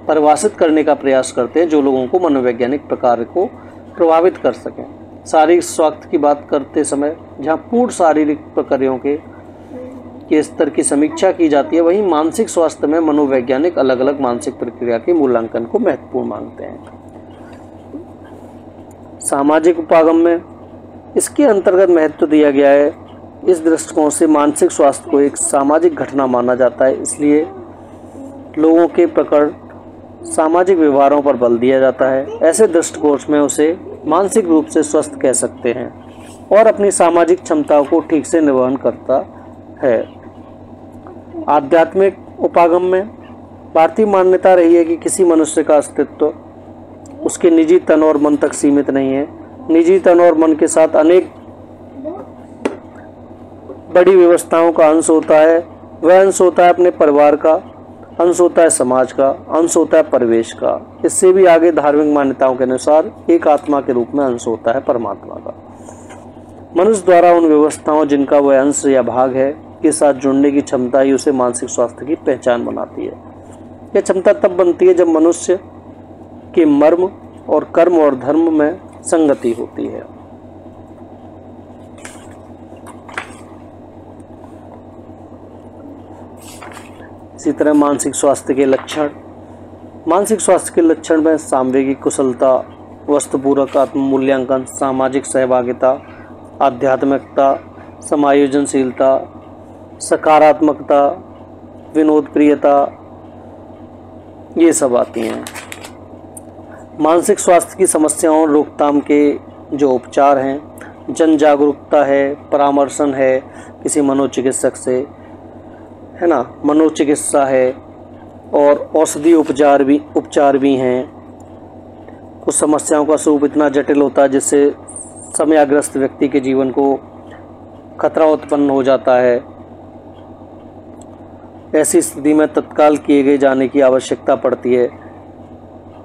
परिभाषित करने का प्रयास करते हैं जो लोगों को मनोवैज्ञानिक प्रकार को प्रभावित कर सकें। शारीरिक स्वास्थ्य की बात करते समय जहां पूर्ण शारीरिक प्रक्रियाओं के स्तर की समीक्षा की जाती है, वहीं मानसिक स्वास्थ्य में मनोवैज्ञानिक अलग अलग मानसिक प्रक्रिया के मूल्यांकन को महत्वपूर्ण मानते हैं। सामाजिक उपागम में इसके अंतर्गत महत्व दिया गया है। इस दृष्टिकोण से मानसिक स्वास्थ्य को एक सामाजिक घटना माना जाता है, इसलिए लोगों के प्रकट सामाजिक व्यवहारों पर बल दिया जाता है। ऐसे दृष्टिकोण में उसे मानसिक रूप से स्वस्थ कह सकते हैं और अपनी सामाजिक क्षमताओं को ठीक से निर्वहन करता है। आध्यात्मिक उपागम में भारतीय मान्यता रही है कि किसी मनुष्य का अस्तित्व उसके निजी तन और मन तक सीमित नहीं है। निजी तन और मन के साथ अनेक बड़ी व्यवस्थाओं का अंश होता है। वह अंश होता है अपने परिवार का, अंश होता है समाज का, अंश होता है परिवेश का। इससे भी आगे धार्मिक मान्यताओं के अनुसार एक आत्मा के रूप में अंश होता है परमात्मा का। मनुष्य द्वारा उन व्यवस्थाओं जिनका वह अंश या भाग है के साथ जुड़ने की क्षमता ही उसे मानसिक स्वास्थ्य की पहचान बनाती है। यह क्षमता तब बनती है जब मनुष्य के मर्म और कर्म और धर्म में संगति होती है। इसी तरह मानसिक स्वास्थ्य के लक्षण। मानसिक स्वास्थ्य के लक्षण में सामवेगिक कुशलता, वस्तुपूर्वक आत्म मूल्यांकन, सामाजिक सहभागिता, आध्यात्मिकता, समायोजनशीलता, सकारात्मकता, विनोद प्रियता, ये सब आती हैं। मानसिक स्वास्थ्य की समस्याओं और रोकथाम के जो उपचार हैं, जन जागरूकता है, परामर्शन है किसी मनोचिकित्सक से, है ना, मनोचिकित्सा है और औषधि उपचार भी हैं। कुछ समस्याओं का स्वरूप इतना जटिल होता है जिससे समयाग्रस्त व्यक्ति के जीवन को खतरा उत्पन्न हो जाता है। ऐसी स्थिति में तत्काल किए गए जाने की आवश्यकता पड़ती है।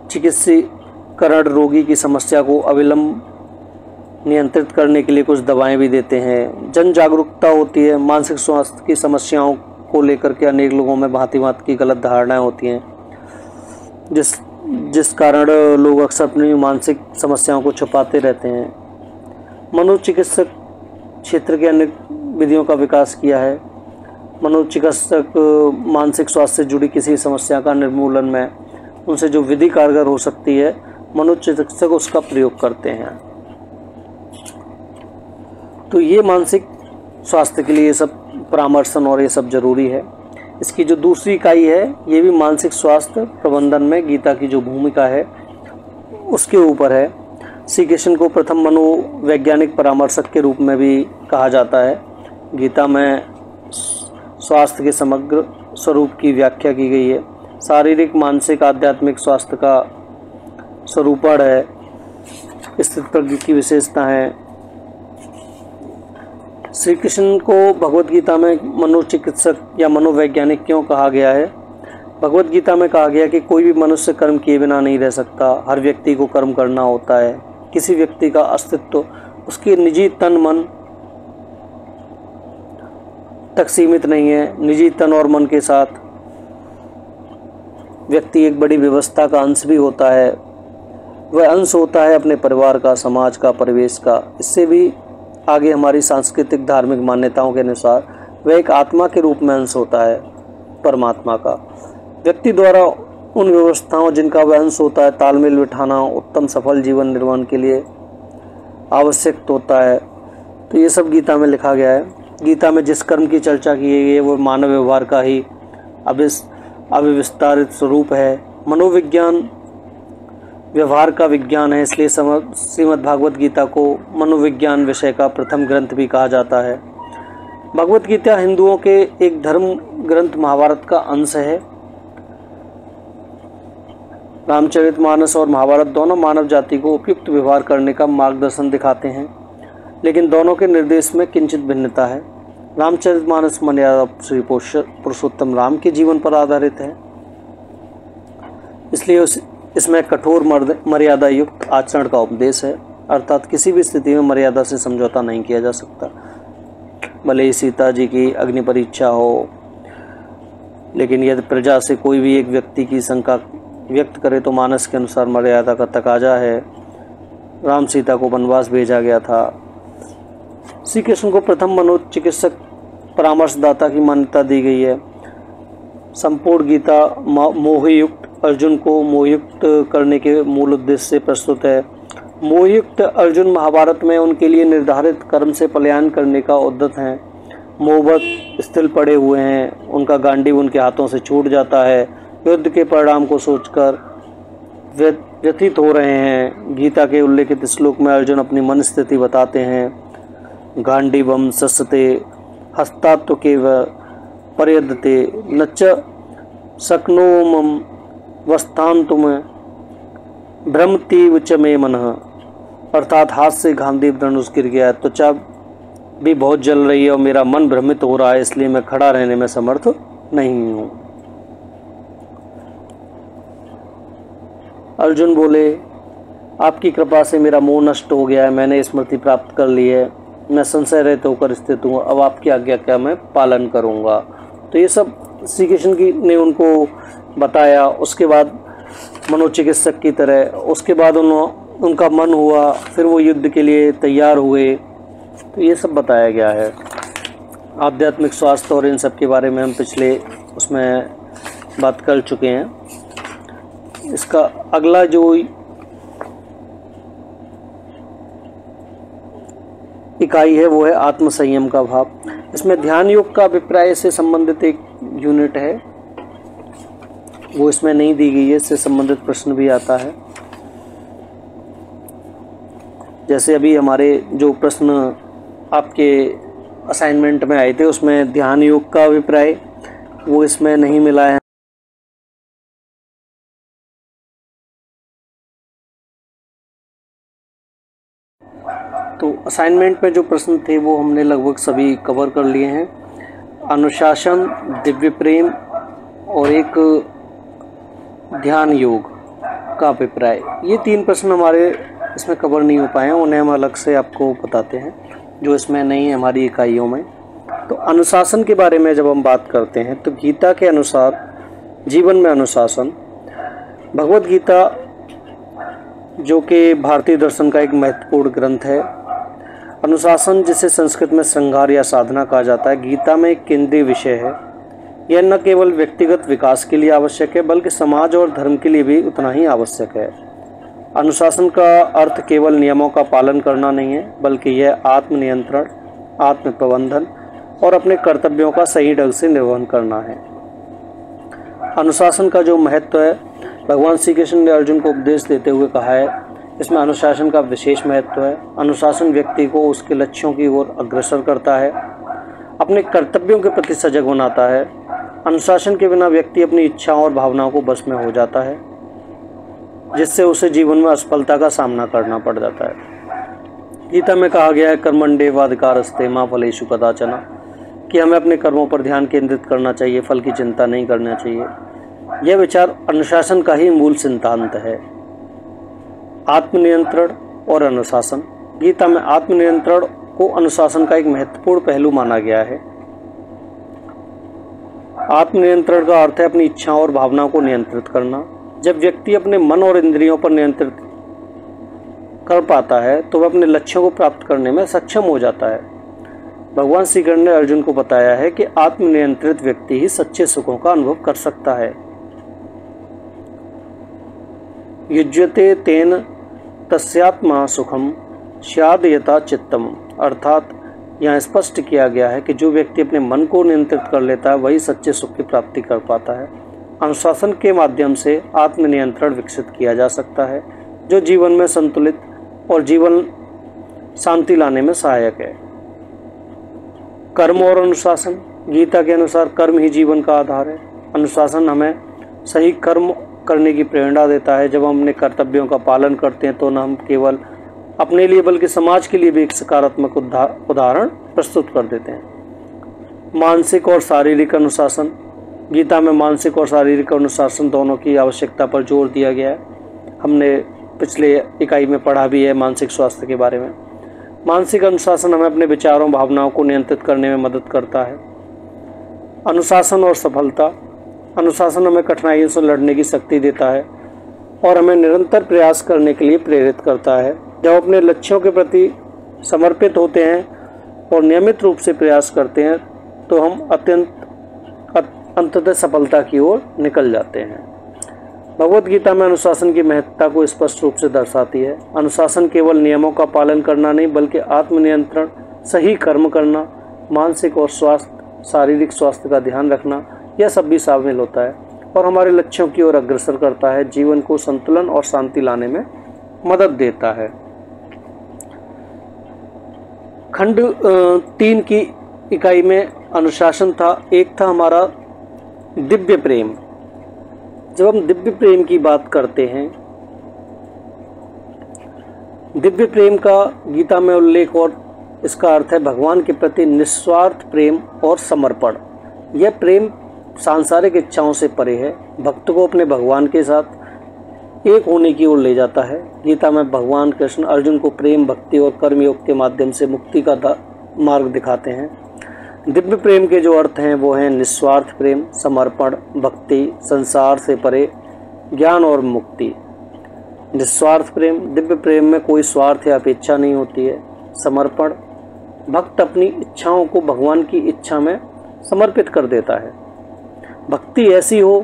चिकित्सीकरण रोगी की समस्या को अविलंब नियंत्रित करने के लिए कुछ दवाएं भी देते हैं। जन जागरूकता होती है। मानसिक स्वास्थ्य की समस्याओं को लेकर के अनेक लोगों में भांति भांति की गलत धारणाएं होती हैं, जिस कारण लोग अक्सर अपनी मानसिक समस्याओं को छुपाते रहते हैं। मनोचिकित्सक क्षेत्र के अनेक विधियों का विकास किया है। मनोचिकित्सक मानसिक स्वास्थ्य से जुड़ी किसी समस्या का निर्मूलन में उनसे जो विधि कारगर हो सकती है, मनोचिकित्सक उसका प्रयोग करते हैं। तो ये मानसिक स्वास्थ्य के लिए ये सब परामर्शन और ये सब जरूरी है। इसकी जो दूसरी इकाई है, ये भी मानसिक स्वास्थ्य प्रबंधन में गीता की जो भूमिका है उसके ऊपर है। श्री कृष्ण को प्रथम मनोवैज्ञानिक परामर्शक के रूप में भी कहा जाता है। गीता में स्वास्थ्य के समग्र स्वरूप की व्याख्या की गई है। शारीरिक, मानसिक, आध्यात्मिक स्वास्थ्य का स्वरूपण है, स्थित प्रज्ञ की विशेषता है। श्री कृष्ण को भगवत गीता में मनोचिकित्सक या मनोवैज्ञानिक क्यों कहा गया है? भगवत गीता में कहा गया कि कोई भी मनुष्य कर्म किए बिना नहीं रह सकता। हर व्यक्ति को कर्म करना होता है। किसी व्यक्ति का अस्तित्व उसके निजी तन मन तक सीमित नहीं है। निजी तन और मन के साथ व्यक्ति एक बड़ी व्यवस्था का अंश भी होता है। वह अंश होता है अपने परिवार का, समाज का, परिवेश का। इससे भी आगे हमारी सांस्कृतिक धार्मिक मान्यताओं के अनुसार वह एक आत्मा के रूप में अंश होता है परमात्मा का। व्यक्ति द्वारा उन व्यवस्थाओं जिनका वह अंश होता है तालमेल बिठाना उत्तम सफल जीवन निर्माण के लिए आवश्यक होता है। तो ये सब गीता में लिखा गया है। गीता में जिस कर्म की चर्चा की गई है वो मानव व्यवहार का ही अविस्तारित स्वरूप है। मनोविज्ञान व्यवहार का विज्ञान है, इसलिए श्रीमद् भागवत गीता को मनोविज्ञान विषय का प्रथम ग्रंथ भी कहा जाता है। भगवत गीता हिंदुओं के एक धर्म ग्रंथ महाभारत का अंश है। रामचरितमानस और महाभारत दोनों मानव जाति को उपयुक्त व्यवहार करने का मार्गदर्शन दिखाते हैं, लेकिन दोनों के निर्देश में किंचित भिन्नता है। रामचरितमानस मर्यादा श्री पुरुषोत्तम राम के जीवन पर आधारित है, इसलिए इसमें कठोर मर्यादा युक्त आचरण का उपदेश है, अर्थात किसी भी स्थिति में मर्यादा से समझौता नहीं किया जा सकता। भले ही सीता जी की अग्नि परीक्षा हो, लेकिन यदि प्रजा से कोई भी एक व्यक्ति की शंका व्यक्त करे तो मानस के अनुसार मर्यादा का तकाजा है। राम सीता को वनवास भेजा गया था। श्री कृष्ण को प्रथम मनोचिकित्सक परामर्शदाता की मान्यता दी गई है। संपूर्ण गीता मोहयुक्त अर्जुन को मोहयुक्त करने के मूल उद्देश्य से प्रस्तुत है। मोहयुक्त अर्जुन महाभारत में उनके लिए निर्धारित कर्म से पलायन करने का उद्यत हैं। मोहवश स्थिर पड़े हुए हैं, उनका गांडीव उनके हाथों से छूट जाता है, युद्ध के परिणाम को सोचकर व्यथित हो रहे हैं। गीता के उल्लेखित श्लोक में अर्जुन अपनी मन स्थिति बताते हैं। गांडीवम सस्ते हस्तात्वकेव पर्यदते नच शक्नोमम वस्थान्तुम भ्रमतीव च मे मनः, अर्थात हाथ से गांडीव धनुष गिर गया है, त्वचा भी बहुत जल रही है और मेरा मन भ्रमित हो रहा है, इसलिए मैं खड़ा रहने में समर्थ नहीं हूँ। अर्जुन बोले, आपकी कृपा से मेरा मोह नष्ट हो गया है, मैंने स्मृति प्राप्त कर ली है, मैं संशय रहित होकर स्थित हूँ, अब आपकी आज्ञा क्या मैं पालन करूँगा। तो ये सब श्री कृष्ण ने उनको बताया। उसके बाद मनोचिकित्सक की तरह उसके बाद उनका मन हुआ, फिर वो युद्ध के लिए तैयार हुए। तो ये सब बताया गया है। आध्यात्मिक स्वास्थ्य और इन सब के बारे में हम पिछले उसमें बात कर चुके हैं। इसका अगला जो इकाई है वो है आत्म संयम का भाव। इसमें ध्यान योग का अभिप्राय से संबंधित एक यूनिट है, वो इसमें नहीं दी गई है, इससे संबंधित प्रश्न भी आता है। जैसे अभी हमारे जो प्रश्न आपके असाइनमेंट में आए थे उसमें ध्यान योग का अभिप्राय वो इसमें नहीं मिला है। तो असाइनमेंट में जो प्रश्न थे वो हमने लगभग सभी कवर कर लिए हैं। अनुशासन, दिव्य प्रेम और एक ध्यान योग का अभिप्राय, ये 3 प्रश्न हमारे इसमें कवर नहीं हो पाए हैं, उन्हें हम अलग से आपको बताते हैं जो इसमें नहीं है हमारी इकाइयों में। तो अनुशासन के बारे में जब हम बात करते हैं तो गीता के अनुसार जीवन में अनुशासन, भगवत गीता जो कि भारतीय दर्शन का एक महत्वपूर्ण ग्रंथ है। अनुशासन जिसे संस्कृत में श्रृंगार या साधना कहा जाता है, गीता में एक केंद्रीय विषय है। यह न केवल व्यक्तिगत विकास के लिए आवश्यक है बल्कि समाज और धर्म के लिए भी उतना ही आवश्यक है। अनुशासन का अर्थ केवल नियमों का पालन करना नहीं है बल्कि यह आत्मनियंत्रण, आत्म प्रबंधन और अपने कर्तव्यों का सही ढंग से निर्वहन करना है। अनुशासन का जो महत्व है, भगवान श्री कृष्ण ने अर्जुन को उपदेश देते हुए कहा है, इसमें अनुशासन का विशेष महत्व है। अनुशासन व्यक्ति को उसके लक्ष्यों की ओर अग्रसर करता है, अपने कर्तव्यों के प्रति सजग बनाता है। अनुशासन के बिना व्यक्ति अपनी इच्छाओं और भावनाओं को बस में हो जाता है, जिससे उसे जीवन में असफलता का सामना करना पड़ जाता है। गीता में कहा गया है, कर्मण्येवाधिकारस्ते मा फलेषु कदाचन, कि हमें अपने कर्मों पर ध्यान केंद्रित करना चाहिए, फल की चिंता नहीं करना चाहिए। यह विचार अनुशासन का ही मूल सिद्धांत है। आत्मनियंत्रण और अनुशासन, गीता में आत्मनियंत्रण को अनुशासन का एक महत्वपूर्ण पहलू माना गया है। आत्मनियंत्रण का अर्थ है अपनी इच्छाओं और भावनाओं को नियंत्रित करना। जब व्यक्ति अपने मन और इंद्रियों पर नियंत्रित कर पाता है तो वह अपने लक्ष्यों को प्राप्त करने में सक्षम हो जाता है। भगवान श्री कृष्ण ने अर्जुन को बताया है कि आत्मनियंत्रित व्यक्ति ही सच्चे सुखों का अनुभव कर सकता है। युज्यते तेन तस्यात्मा सुखम स्याद् यथा चित्तम, अर्थात यहाँ स्पष्ट किया गया है कि जो व्यक्ति अपने मन को नियंत्रित कर लेता है वही सच्चे सुख की प्राप्ति कर पाता है। अनुशासन के माध्यम से आत्मनियंत्रण विकसित किया जा सकता है जो जीवन में संतुलित और जीवन शांति लाने में सहायक है। कर्म और अनुशासन। गीता के अनुसार कर्म ही जीवन का आधार है। अनुशासन हमें सही कर्म करने की प्रेरणा देता है। जब हम अपने कर्तव्यों का पालन करते हैं तो न हम केवल अपने लिए बल्कि समाज के लिए भी एक सकारात्मक उदाहरण प्रस्तुत कर देते हैं। मानसिक और शारीरिक अनुशासन। गीता में मानसिक और शारीरिक अनुशासन दोनों की आवश्यकता पर जोर दिया गया है। हमने पिछले इकाई में पढ़ा भी है मानसिक स्वास्थ्य के बारे में। मानसिक अनुशासन हमें अपने विचारों भावनाओं को नियंत्रित करने में मदद करता है। अनुशासन और सफलता। अनुशासन हमें कठिनाइयों से लड़ने की शक्ति देता है और हमें निरंतर प्रयास करने के लिए प्रेरित करता है। जब अपने लक्ष्यों के प्रति समर्पित होते हैं और नियमित रूप से प्रयास करते हैं तो हम अंततः सफलता की ओर निकल जाते हैं। भगवत गीता में अनुशासन की महत्ता को स्पष्ट रूप से दर्शाती है। अनुशासन केवल नियमों का पालन करना नहीं बल्कि आत्मनियंत्रण, सही कर्म करना, मानसिक और शारीरिक स्वास्थ्य का ध्यान रखना, यह सब भी शामिल होता है और हमारे लक्ष्यों की ओर अग्रसर करता है, जीवन को संतुलन और शांति लाने में मदद देता है। खंड 3 की इकाई में अनुशासन था। एक था हमारा दिव्य प्रेम। जब हम दिव्य प्रेम की बात करते हैं, दिव्य प्रेम का गीता में उल्लेख और इसका अर्थ है भगवान के प्रति निस्वार्थ प्रेम और समर्पण। यह प्रेम सांसारिक इच्छाओं से परे है, भक्त को अपने भगवान के साथ एक होने की ओर ले जाता है। गीता में भगवान कृष्ण अर्जुन को प्रेम, भक्ति और कर्मयोग के माध्यम से मुक्ति का मार्ग दिखाते हैं। दिव्य प्रेम के जो अर्थ हैं वो हैं निस्वार्थ प्रेम, समर्पण, भक्ति, संसार से परे, ज्ञान और मुक्ति। निस्वार्थ प्रेम, दिव्य प्रेम में कोई स्वार्थ या अपेक्षा नहीं होती है। समर्पण, भक्त अपनी इच्छाओं को भगवान की इच्छा में समर्पित कर देता है। भक्ति ऐसी हो,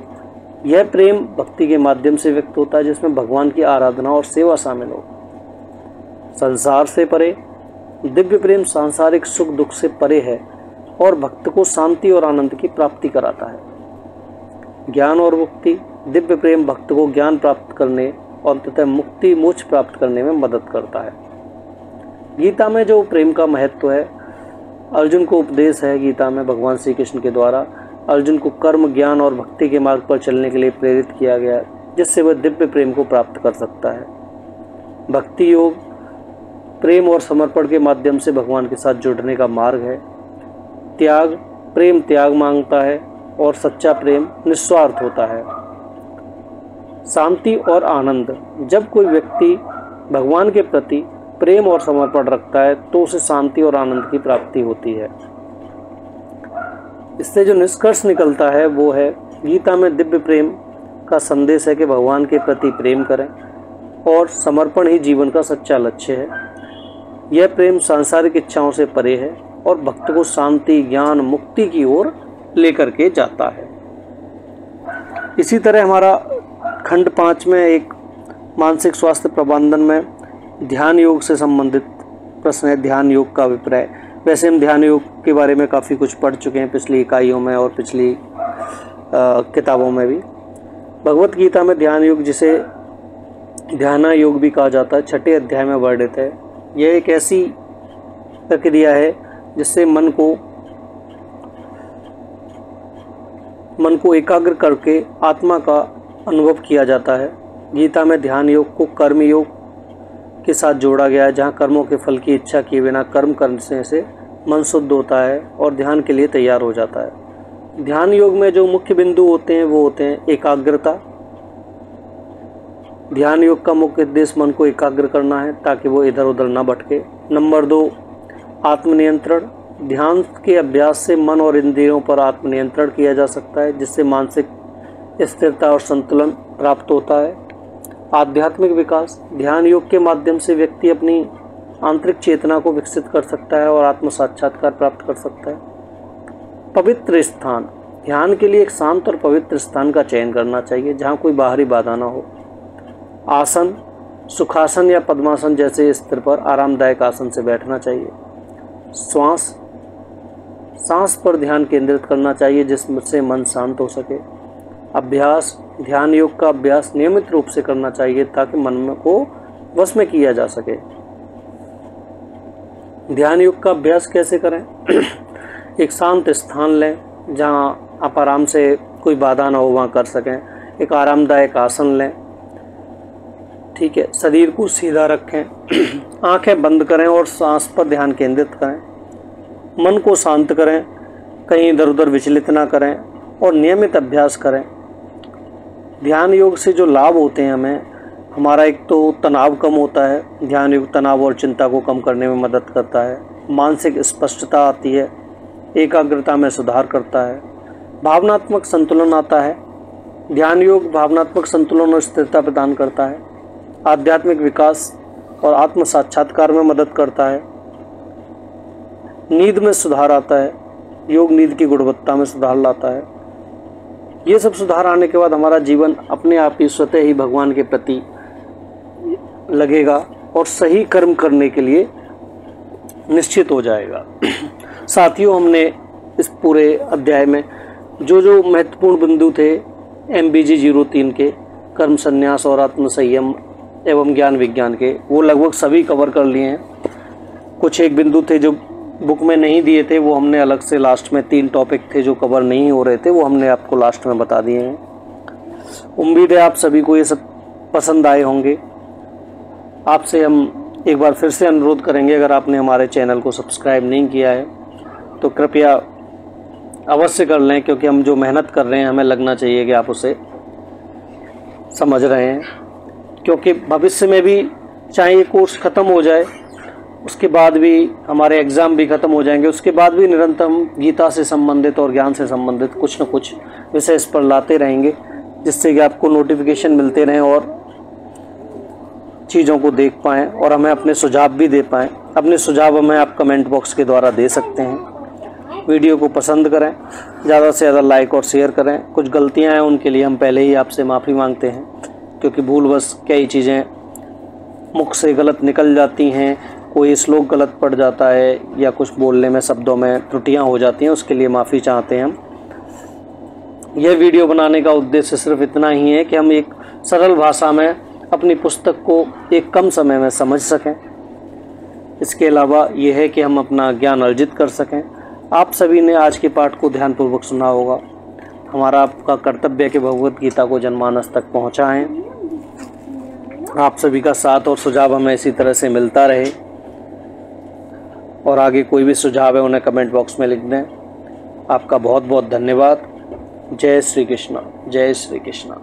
यह प्रेम भक्ति के माध्यम से व्यक्त होता है जिसमें भगवान की आराधना और सेवा शामिल हो। संसार से परे, दिव्य प्रेम सांसारिक सुख दुख से परे है और भक्त को शांति और आनंद की प्राप्ति कराता है। ज्ञान और मुक्ति, दिव्य प्रेम भक्त को ज्ञान प्राप्त करने और तथा मुक्ति मोक्ष प्राप्त करने में मदद करता है। गीता में जो प्रेम का महत्व है, अर्जुन को उपदेश है। गीता में भगवान श्री कृष्ण के द्वारा अर्जुन को कर्म, ज्ञान और भक्ति के मार्ग पर चलने के लिए प्रेरित किया गया है जिससे वह दिव्य प्रेम को प्राप्त कर सकता है। भक्ति योग प्रेम और समर्पण के माध्यम से भगवान के साथ जुड़ने का मार्ग है। त्याग, प्रेम त्याग मांगता है और सच्चा प्रेम निस्वार्थ होता है। शांति और आनंद, जब कोई व्यक्ति भगवान के प्रति प्रेम और समर्पण रखता है तो उसे शांति और आनंद की प्राप्ति होती है। इससे जो निष्कर्ष निकलता है वो है गीता में दिव्य प्रेम का संदेश है कि भगवान के प्रति प्रेम करें और समर्पण ही जीवन का सच्चा लक्ष्य है। यह प्रेम सांसारिक इच्छाओं से परे है और भक्त को शांति, ज्ञान, मुक्ति की ओर लेकर के जाता है। इसी तरह हमारा खंड 5 में एक मानसिक स्वास्थ्य प्रबंधन में ध्यान योग से संबंधित प्रश्न है, ध्यान योग का अभिप्राय। वैसे हम ध्यान योग के बारे में काफ़ी कुछ पढ़ चुके हैं पिछली इकाइयों में और पिछली किताबों में भी। भगवत गीता में ध्यान योग, जिसे ध्यान योग भी कहा जाता है, 6 अध्याय में वर्णित है। यह एक ऐसी प्रक्रिया है जिससे मन को एकाग्र करके आत्मा का अनुभव किया जाता है। गीता में ध्यान योग को कर्म योग के साथ जोड़ा गया है, जहाँ कर्मों के फल की इच्छा किए बिना कर्म करने से मन शुद्ध होता है और ध्यान के लिए तैयार हो जाता है। ध्यान योग में जो मुख्य बिंदु होते हैं वो होते हैं एकाग्रता। ध्यान योग का मुख्य उद्देश्य मन को एकाग्र करना है ताकि वो इधर उधर ना भटके। नंबर 2, आत्मनियंत्रण। ध्यान के अभ्यास से मन और इंद्रियों पर आत्मनियंत्रण किया जा सकता है, जिससे मानसिक स्थिरता और संतुलन प्राप्त होता है। आध्यात्मिक विकास, ध्यान योग के माध्यम से व्यक्ति अपनी आंतरिक चेतना को विकसित कर सकता है और आत्म साक्षात्कार प्राप्त कर सकता है। पवित्र स्थान, ध्यान के लिए एक शांत और पवित्र स्थान का चयन करना चाहिए जहाँ कोई बाहरी बाधा ना हो। आसन, सुखासन या पद्मासन जैसे स्थिर पर आरामदायक आसन से बैठना चाहिए। सांस पर ध्यान केंद्रित करना चाहिए जिससे मन शांत हो सके। अभ्यास, ध्यान योग का अभ्यास नियमित रूप से करना चाहिए ताकि मन को वश में किया जा सके। ध्यान योग का अभ्यास कैसे करें? एक शांत स्थान लें जहां आप आराम से, कोई बाधा ना हो, वहां कर सकें। एक आरामदायक आसन लें, ठीक है। शरीर को सीधा रखें, आंखें बंद करें और सांस पर ध्यान केंद्रित करें। मन को शांत करें, कहीं इधर उधर विचलित ना करें और नियमित अभ्यास करें। ध्यान योग से जो लाभ होते हैं हमें, हमारा एक तो तनाव कम होता है। ध्यान योग तनाव और चिंता को कम करने में मदद करता है। मानसिक स्पष्टता आती है, एकाग्रता में सुधार करता है, भावनात्मक संतुलन आता है। ध्यान योग भावनात्मक संतुलन और स्थिरता प्रदान करता है। आध्यात्मिक विकास और आत्म साक्षात्कार में मदद करता है। नींद में सुधार आता है, योग नींद की गुणवत्ता में सुधार लाता है। ये सब सुधार आने के बाद हमारा जीवन अपने आप ही स्वतः ही भगवान के प्रति लगेगा और सही कर्म करने के लिए निश्चित हो जाएगा। साथियों, हमने इस पूरे अध्याय में जो जो महत्वपूर्ण बिंदु थे MBG 03 के, कर्म संन्यास और आत्म संयम एवं ज्ञान विज्ञान के, वो लगभग सभी कवर कर लिए हैं। कुछ एक बिंदु थे जो बुक में नहीं दिए थे, वो हमने अलग से लास्ट में 3 टॉपिक थे जो कवर नहीं हो रहे थे, वो हमने आपको लास्ट में बता दिए हैं। उम्मीद है आप सभी को ये सब पसंद आए होंगे। आपसे हम एक बार फिर से अनुरोध करेंगे, अगर आपने हमारे चैनल को सब्सक्राइब नहीं किया है तो कृपया अवश्य कर लें, क्योंकि हम जो मेहनत कर रहे हैं हमें लगना चाहिए कि आप उसे समझ रहे हैं। क्योंकि भविष्य में भी चाहे ये कोर्स ख़त्म हो जाए, उसके बाद भी हमारे एग्ज़ाम भी ख़त्म हो जाएंगे, उसके बाद भी निरंतर हम गीता से संबंधित और ज्ञान से संबंधित कुछ न कुछ विषय इस पर लाते रहेंगे, जिससे कि आपको नोटिफिकेशन मिलते रहें और चीज़ों को देख पाएँ और हमें अपने सुझाव भी दे पाएँ। अपने सुझाव हमें आप कमेंट बॉक्स के द्वारा दे सकते हैं। वीडियो को पसंद करें, ज़्यादा से ज़्यादा लाइक और शेयर करें। कुछ गलतियाँ हैं उनके लिए हम पहले ही आपसे माफ़ी मांगते हैं, क्योंकि भूलवश कई चीज़ें मुख से गलत निकल जाती हैं, कोई श्लोक गलत पड़ जाता है या कुछ बोलने में शब्दों में त्रुटियां हो जाती हैं, उसके लिए माफ़ी चाहते हैं हम। यह वीडियो बनाने का उद्देश्य सिर्फ इतना ही है कि हम एक सरल भाषा में अपनी पुस्तक को एक कम समय में समझ सकें। इसके अलावा यह है कि हम अपना ज्ञान अर्जित कर सकें। आप सभी ने आज के पाठ को ध्यानपूर्वक सुना होगा। हमारा आपका कर्तव्य है कि भगवत गीता को जनमानस तक पहुँचाएँ। आप सभी का साथ और सुझाव हमें इसी तरह से मिलता रहे, और आगे कोई भी सुझाव है उन्हें कमेंट बॉक्स में लिख दें। आपका बहुत बहुत धन्यवाद। जय श्री कृष्णा, जय श्री कृष्णा।